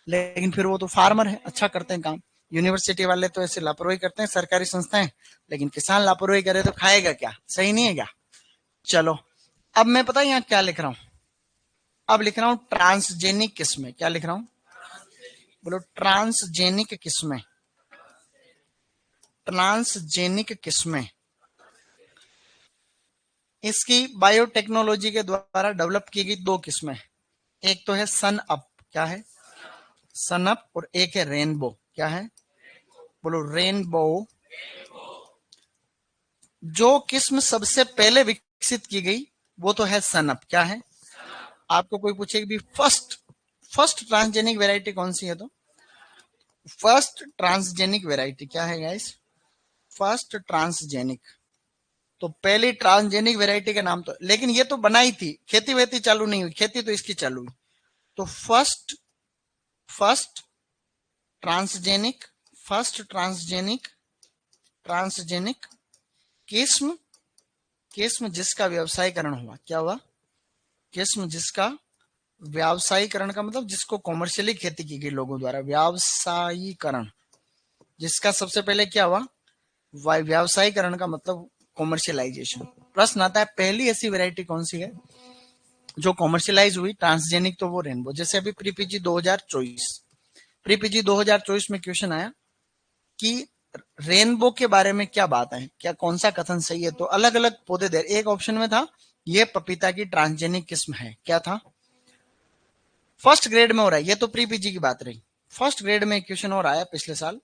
लेकिन फिर वो तो फार्मर है, अच्छा करते हैं काम। यूनिवर्सिटी वाले तो ऐसे लापरवाही करते हैं, सरकारी संस्थाएं, लेकिन किसान लापरवाही करे तो खाएगा क्या? सही नहीं है क्या? चलो, अब मैं पता है यहाँ क्या लिख रहा हूं? अब लिख रहा हूं ट्रांसजेनिक किस्में। क्या लिख रहा हूं? बोलो ट्रांसजेनिक किस्में। ट्रांसजेनिक किस्में इसकी बायोटेक्नोलॉजी के द्वारा डेवलप की गई दो किस्में। एक तो है सन अप। क्या है? सन अप। और एक है रेनबो। क्या है? बोलो रेनबो। जो किस्म सबसे पहले विकसित की गई वो तो है सन अप। क्या है? आपको कोई पूछे कि फर्स्ट फर्स्ट ट्रांसजेनिक वेराइटी कौन सी है, तो फर्स्ट ट्रांसजेनिक वेराइटी क्या है गाइस? First transgenic. तो पहली ट्रांसजेनिक वेराइटी का नाम तो, लेकिन ये तो बनाई थी, खेती वेती चालू नहीं हुई, खेती तो इसकी चालू हुई। तो first first transgenic, first transgenic, transgenic किस्म, किस्म जिसका व्यवसायीकरण हुआ। क्या हुआ? किस्म जिसका व्यावसायीकरण का मतलब जिसको कॉमर्शियली खेती की गई लोगों द्वारा, व्यावसायीकरण जिसका सबसे पहले क्या हुआ? व्यावसायीकरण का मतलब कॉमर्शियलाइजेशन। प्रश्न आता है पहली ऐसी वैरायटी कौन सी है जो कॉमर्शियलाइज हुई ट्रांसजेनिक? तो वो रेनबो। जैसे अभी प्रीपीजी 2024, प्रीपीजी 2024 में क्वेश्चन आया कि रेनबो के बारे में क्या बात है, क्या कौन सा कथन सही है? तो अलग अलग पौधे दे, एक ऑप्शन में था ये पपीता की ट्रांसजेनिक किस्म है। क्या था? फर्स्ट ग्रेड में हो रहा है, ये तो प्री पीजी की बात रही। फर्स्ट ग्रेड में क्वेश्चन और आया पिछले साल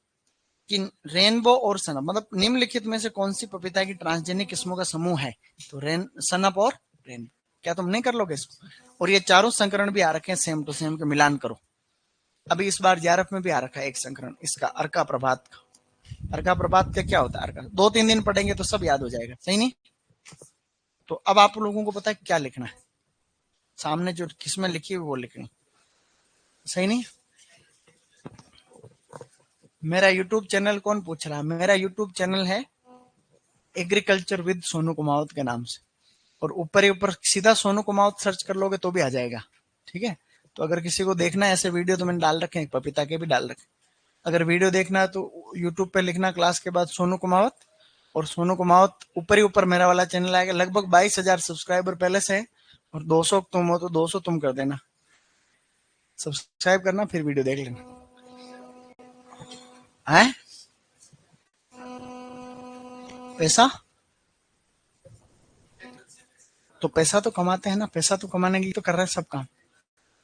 कि रेनबो और सनअप मतलब निम्नलिखित में से कौन सी पपीता की ट्रांसजेनिक किस्मों का समूह है? तो सनअप और रेनबो। क्या तुम नहीं कर लोगे इसको? और ये चारों संकरण भी आ रखे हैं सेम टू सेम के, मिलान करो। अभी इस बार जेआरएफ में भी आ रखा है एक संकरण इसका, अर्का प्रभात का। अर्का प्रभात का क्या होता है? अर्का 2-3 दिन पढ़ेंगे तो सब याद हो जाएगा, सही नहीं? तो अब आप लोगों को पता है क्या लिखना है, सामने जो किस्में लिखी है वो लिखनी, सही नहीं? मेरा यूट्यूब चैनल कौन पूछ रहा है? मेरा यूट्यूब चैनल है एग्रीकल्चर विद सोनू कुमावत के नाम से, और ऊपर ही ऊपर सीधा सोनू कुमावत सर्च कर लोगे तो भी आ जाएगा, ठीक है? तो अगर किसी को देखना है ऐसे वीडियो तो मैंने डाल रखे हैं, पपीता के भी डाल रखे। अगर वीडियो देखना है तो यूट्यूब पे लिखना क्लास के बाद सोनू कुमावत, और सोनू कुमावत ऊपर ही ऊपर मेरा वाला चैनल आएगा। लगभग 22,000 सब्सक्राइबर पहले से है, और 200 तुम हो तो 200 तुम कर देना, सब्सक्राइब करना फिर वीडियो देख लेना है। पैसा तो पैसा तो कमाते हैं ना, पैसा तो कमाने के लिए तो कर रहे हैं सब काम।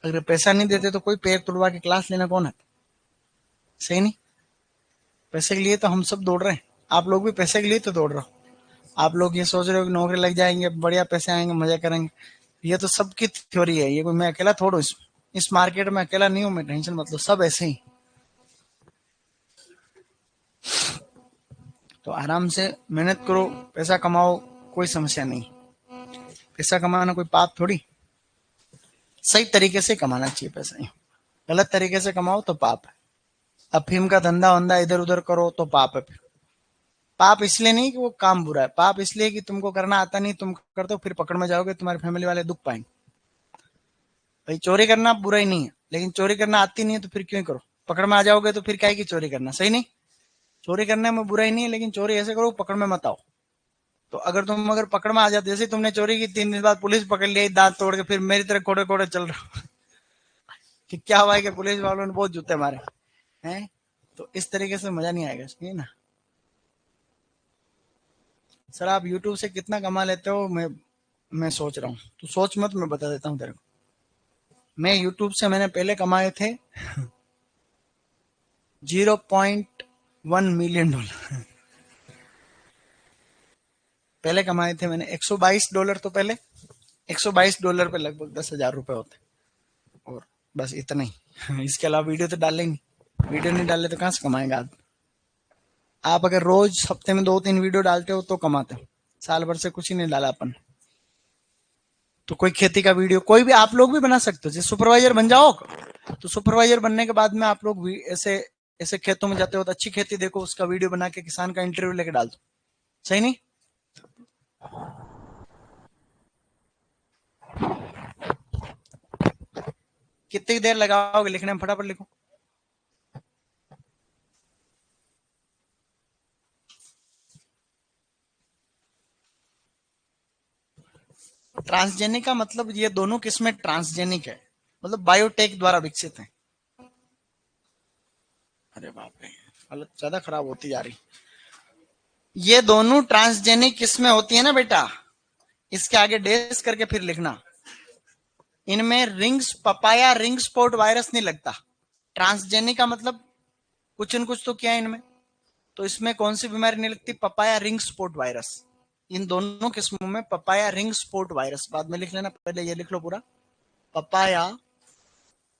अगर पैसा नहीं देते तो कोई पैर तुड़वा के क्लास लेना कौन है? सही नहीं? पैसे के लिए तो हम सब दौड़ रहे हैं, आप लोग भी पैसे के लिए तो दौड़ रहे हो। आप लोग ये सोच रहे हो कि नौकरी लग जाएंगे, बढ़िया पैसे आएंगे, मजा करेंगे। ये तो सबकी थ्योरी है, ये कोई मैं अकेला थोड़ा हूँ इस मार्केट में अकेला नहीं हूं मैं, टेंशन मत लो, सब ऐसे ही। तो आराम से मेहनत करो, पैसा कमाओ, कोई समस्या नहीं। पैसा कमाना कोई पाप थोड़ी, सही तरीके से कमाना चाहिए पैसा ही। गलत तरीके से कमाओ तो पाप है। अफीम का धंधा वंधा इधर उधर करो तो पाप है। फिर पाप इसलिए नहीं कि वो काम बुरा है, पाप इसलिए कि तुमको करना आता नहीं, तुम करते हो फिर पकड़ में जाओगे, तुम्हारे फैमिली वाले दुख पाएंगे। भाई चोरी करना बुरा ही नहीं है, लेकिन चोरी करना आती नहीं है तो फिर क्यों करो? पकड़ में आ जाओगे तो फिर क्या है कि चोरी करना, सही नहीं? चोरी करने में बुरा ही नहीं है, लेकिन चोरी ऐसे करो पकड़ में मत आओ। तो अगर पकड़ में आ जाते, जैसे तुमने चोरी की 3 दिन बाद पुलिस पकड़ लिया दांत तोड़ के, फिर मेरी तरह कोड़े कोड़े चल रहे हो कि क्या हुआ है कि पुलिस वालों ने बहुत जूते मारे हैं। तो इस तरीके से मजा नहीं आएगा, ठीक है ना। सर आप यूट्यूब से कितना कमा लेते हो? मैं सोच रहा हूँ, तो सोच मत, मैं बता देता हूँ तेरे को। मैं यूट्यूब से मैंने पहले कमाए थे $0.1 मिलियन। पहले कमाए थे मैंने $122। तो पहले $122 पे लगभग 10,000 रुपए होते, और बस इतना ही। इसके अलावा वीडियो तो डाले ही नहीं, वीडियो नहीं डाले तो कहाँ से कमाएंगे आदमी। आप अगर रोज हफ्ते में 2-3 वीडियो डालते हो तो कमाते हो, साल भर से कुछ ही नहीं डाला अपन। तो कोई खेती का वीडियो, कोई भी आप लोग भी बना सकते हो। जैसे सुपरवाइजर बन जाओ, तो सुपरवाइजर बनने के बाद में आप लोग भी ऐसे ऐसे खेतों में जाते हो तो अच्छी खेती देखो, उसका वीडियो बना के किसान का इंटरव्यू लेके डाल दो, सही नहीं? कितनी देर लगाओगे लिखने में? फटाफट लिखो। ट्रांसजेनिक का मतलब ये दोनों किस्में ट्रांसजेनिक है, मतलब बायोटेक द्वारा विकसित है। अरे बाप रे, हालत ज्यादा खराब होती जा रही। ये दोनों ट्रांसजेनिक किस्में होती है ना बेटा, इसके आगे डेस करके फिर लिखना। इनमें rings papaya ring spot virus नहीं लगता। ट्रांसजेनिक का मतलब कुछ न कुछ तो क्या है इनमें, तो इसमें कौन सी बीमारी नहीं लगती? Papaya ring spot virus. इन दोनों किस्मों में पपाया रिंग स्पॉट वायरस, बाद में लिख लेना, पहले ये लिख लो पूरा। पपाया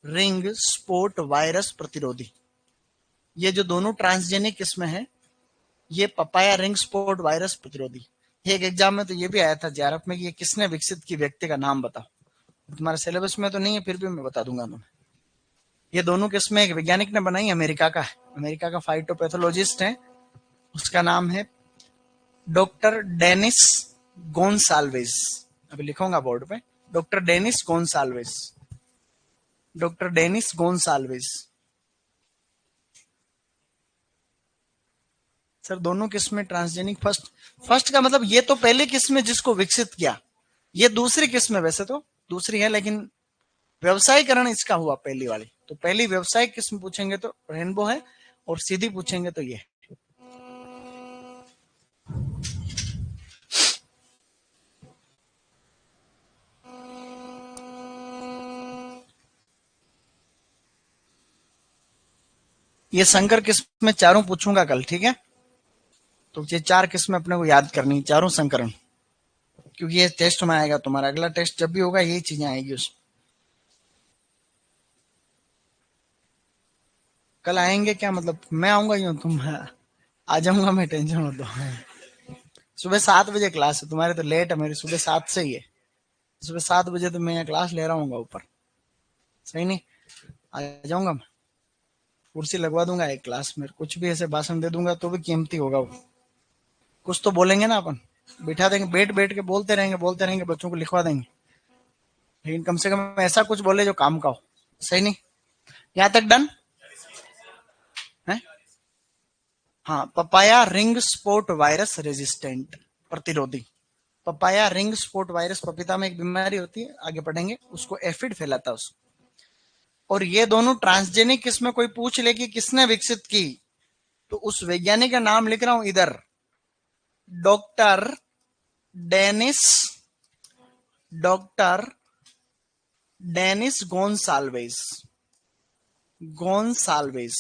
रिंग स्पॉट वायरस प्रतिरोधी, ये जो दोनों ट्रांसजेनिक किस्में हैं, ये पपाया रिंग स्पॉट वायरस प्रतिरोधी। एक एग्जाम में तो ये भी आया था जेआरएफ में कि ये किसने विकसित की, व्यक्ति का नाम बताओ। तुम्हारे सिलेबस में तो नहीं है, फिर भी मैं बता दूंगा तुम्हें। ये दोनों किस्में एक वैज्ञानिक ने बनाई, अमेरिका का है, अमेरिका का फाइटोपैथोलॉजिस्ट है, उसका नाम है डॉक्टर डेनिस गोन्साल्वेज। अभी लिखूंगा बोर्ड पे, doctor Dennis Gonsalves, doctor Dennis Gonsalves. Sir दोनों किस्में ट्रांसजेनिक, फर्स्ट फर्स्ट का मतलब ये तो पहली किस्म है जिसको विकसित किया, ये दूसरी किस्म है, वैसे तो दूसरी है, लेकिन व्यवसायीकरण इसका हुआ पहली वाली। तो पहली व्यवसायिक किस्म पूछेंगे तो रेनबो है, और सीधी पूछेंगे तो ये संकर किस्म में चारों पूछूंगा कल, ठीक है। तो ये 4 किस्में अपने को याद करनी, चारों संकरण, क्योंकि ये टेस्ट में आएगा तुम्हारा, अगला टेस्ट जब भी होगा यही चीजें आएगी उसमें। कल आएंगे क्या मतलब? मैं आऊंगा यूं, तुम आ जाऊंगा मैं, टेंशन मत लो। सुबह 7 बजे क्लास है, तुम्हारे तो लेट है, मेरी सुबह 7 से ही है। सुबह 7 बजे तो मैं यहाँ क्लास ले रहा हूँ ऊपर, सही नहीं? आ जाऊंगा मैं, कुर्सी लगवा दूंगा एक क्लास में, कुछ भी ऐसे भाषण दे दूंगा तो भी कीमती होगा वो। कुछ तो बोलेंगे ना अपन, बिठा देंगे, बैठ बैठ के बोलते रहेंगे, बच्चों को लिखवा देंगे, लेकिन कम से कम ऐसा कुछ बोले जो काम का हो, सही नहीं? यहाँ तक डन है? हाँ, papaya ring spot virus resistant, प्रतिरोधी। पपाया रिंग स्पॉट वायरस पपीता में एक बीमारी होती है, आगे पढ़ेंगे, उसको एफिड फैलाता है उसको। और ये दोनों ट्रांसजेनिक किस्में कोई पूछ ले कि किसने विकसित की, तो उस वैज्ञानिक का नाम लिख रहा हूं इधर, doctor Dennis, doctor Dennis Gonsalves, Gonsalves,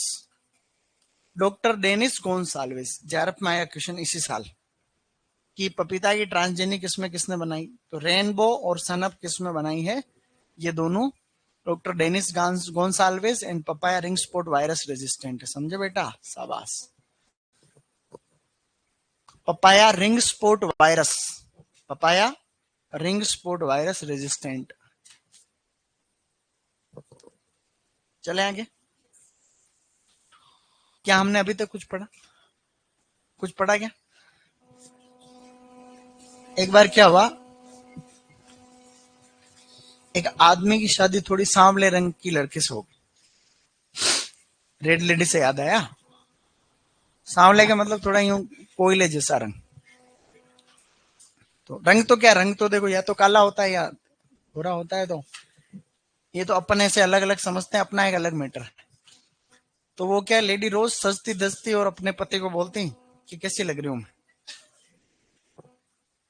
doctor Dennis Gonsalves. JRF में आया क्वेश्चन इसी साल कि पपीता की ट्रांसजेनिक किस्में किसने बनाई, तो रेनबो और सनअप किस्में बनाई है ये दोनों doctor Dennis Gonsalves and papaya ring spot virus resistant है, समझे बेटा? शाबाश। Papaya ring spot virus, papaya ring spot virus resistant. चले आगे, क्या हमने अभी तक कुछ पढ़ा? कुछ पढ़ा क्या? एक बार क्या हुआ, एक आदमी की शादी थोड़ी सांवले रंग की लड़के से हो गई। रेड लेडी से याद आया? सांवले का मतलब थोड़ा यूं कोयले जैसा रंग। तो रंग तो क्या, रंग तो देखो या तो काला होता है या भूरा होता है। तो ये तो अपन ऐसे अलग अलग समझते हैं, अपना एक अलग मैटर है। तो वो क्या, लेडी रोज सजती धजती और अपने पति को बोलती कि कैसी लग रही हूँ।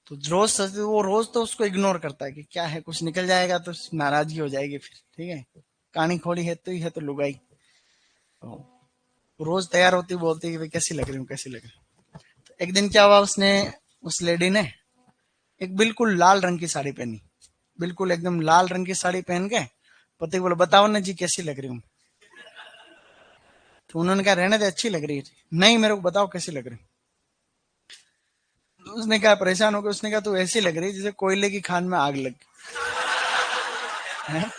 तो रोज सजती, वो रोज तो उसको इग्नोर करता है कि क्या है, कुछ निकल जाएगा तो नाराजगी हो जाएगी फिर, ठीक है। कहानी खोड़ी है तो ही है तो लुगाई। तो रोज तैयार होती, बोलती कि भाई कैसी लग रही हूँ, कैसी लग रही हूँ। तो एक दिन क्या हुआ, उसने, उस लेडी ने एक बिल्कुल लाल रंग की साड़ी पहनी, बिल्कुल एकदम लाल रंग की साड़ी पहन के पति को बोला, बताओ ना जी कैसी लग रही हूँ। तो उन्होंने कहा रहने दे, अच्छी लग रही है। नहीं, मेरे को बताओ कैसी लग रही। तो उसने कहा, परेशान हो गया, उसने कहा तू ऐसी लग रही है जैसे कोयले की खान में आग लग है।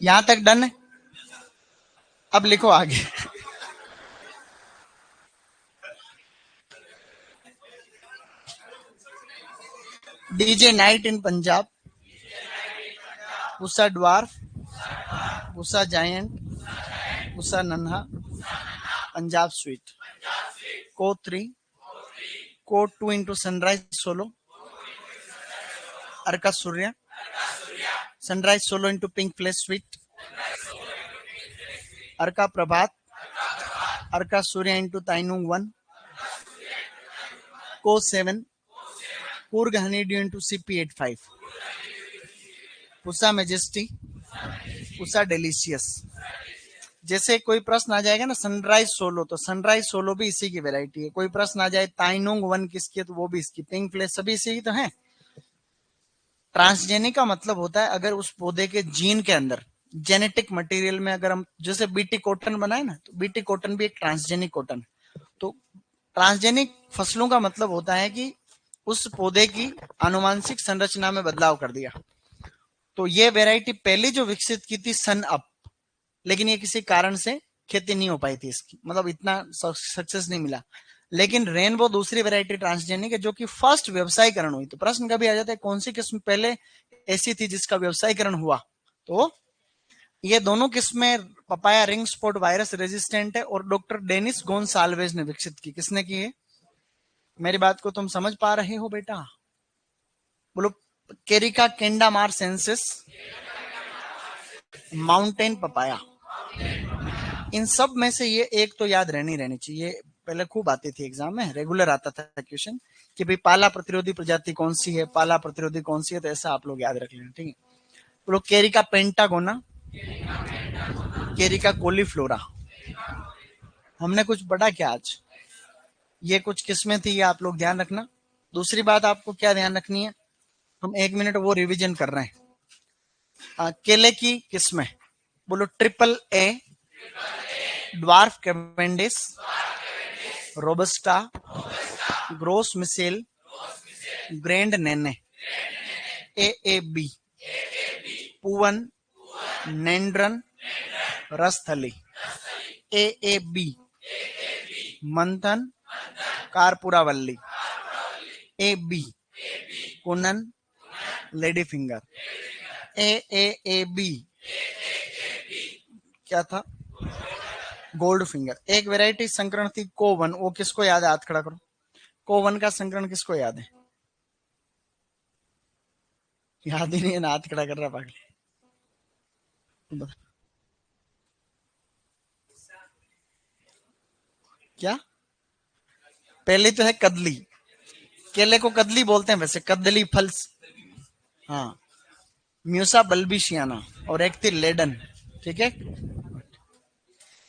यहां तक डन है। अब लिखो आगे। DJ night in Punjab, Usha dwarf, Usha giant, Usha Nanha, Punjab sweet, CO 3, CO 2 into sunrise solo, Arka Surya, sunrise solo into pink flesh sweet, Arka Prabhat, Arka Surya into Tainung 1, CO 7, Coorg honey dew into CP 85, Usha majesty, Usha delicious. जैसे कोई प्रश्न आ जाएगा ना सनराइज सोलो, तो सनराइज सोलो भी इसी की वैरायटी है। कोई प्रश्न आ जाए ताइनुंग 1 किसकी है, तो वो भी इसकी, पिंक फ्लैश सभी इसी की तो है। ट्रांसजेनिक का मतलब होता है अगर उस पौधे के जीन के अंदर, जेनेटिक मटेरियल में, अगर हम जैसे बीटी कॉटन बनाए ना, तो बीटी कॉटन भी एक ट्रांसजेनिक कॉटन है। तो ट्रांसजेनिक फसलों का मतलब होता है कि उस पौधे की आनुवांशिक संरचना में बदलाव कर दिया। तो ये वेराइटी पहले जो विकसित की थी सन अप, लेकिन ये किसी कारण से खेती नहीं हो पाई थी इसकी, मतलब इतना सक्सेस नहीं मिला। लेकिन रेनबो दूसरी वैरायटी ट्रांसजेनिक है जो कि फर्स्ट व्यवसायीकरण हुई। तो प्रश्न कभी आ जाता है कौन सी किस्म पहले ऐसी थी जिसका व्यवसायीकरण हुआ, तो ये दोनों किस्में papaya ring spot virus resistant है और डॉक्टर डेनिस गोन्साल्वेज ने विकसित की। किसने की है? मेरी बात को तुम समझ पा रहे हो बेटा? बोलो। केरिका केंडामार सेंसिस, माउंटेन पपाया। इन सब में से ये एक तो याद रहनी चाहिए। पहले खूब आती थी एग्जाम में, रेगुलर आता था क्वेश्चन कि भाई पाला प्रतिरोधी प्रजाति कौन सी है, पाला प्रतिरोधी कौन सी है, तो ऐसा आप लोग याद रख लेना, ठीक है। तो लोग केरिका पेंटागोना, केरिका कोलीफ्लोरा। हमने कुछ पढ़ा क्या आज? ये कुछ किस्में थी, ये आप लोग ध्यान रखना। दूसरी बात आपको क्या ध्यान रखनी है, हम 1 मिनट वो रिवीजन कर रहे हैं। केले की किस्में बोलो, triple A, dwarf Cavendish, robusta, Gros Michel, Grand Naine, A A B, Poovan, Nendran, Rasthali. A A B, Manthan, Karpuravalli. A B, Kunnan, lady finger. A A A B क्या था? Gold finger. एक वैरायटी संकरण थी कोवन, वो किसको याद है? हाथ खड़ा करो। कोवन का संकरण किसको याद है? याद ही नहीं है ना, हाथ खड़ा कर रहा पागल। क्या? पहले तो है कदली, केले को कदली बोलते हैं वैसे, कदली फल। हाँ, म्यूसा बल्बिशियाना, और एक थी लेडन, ठीक है।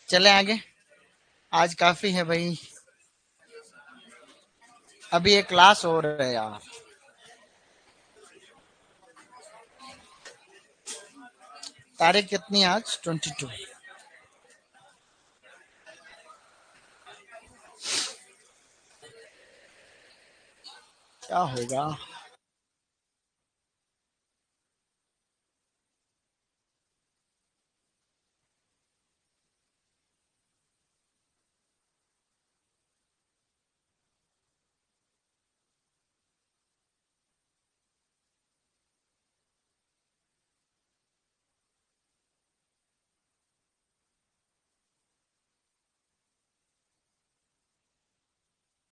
चले आगे, आज काफी है भाई, अभी एक क्लास और है यार। तारीख कितनी आज? 22। क्या होगा?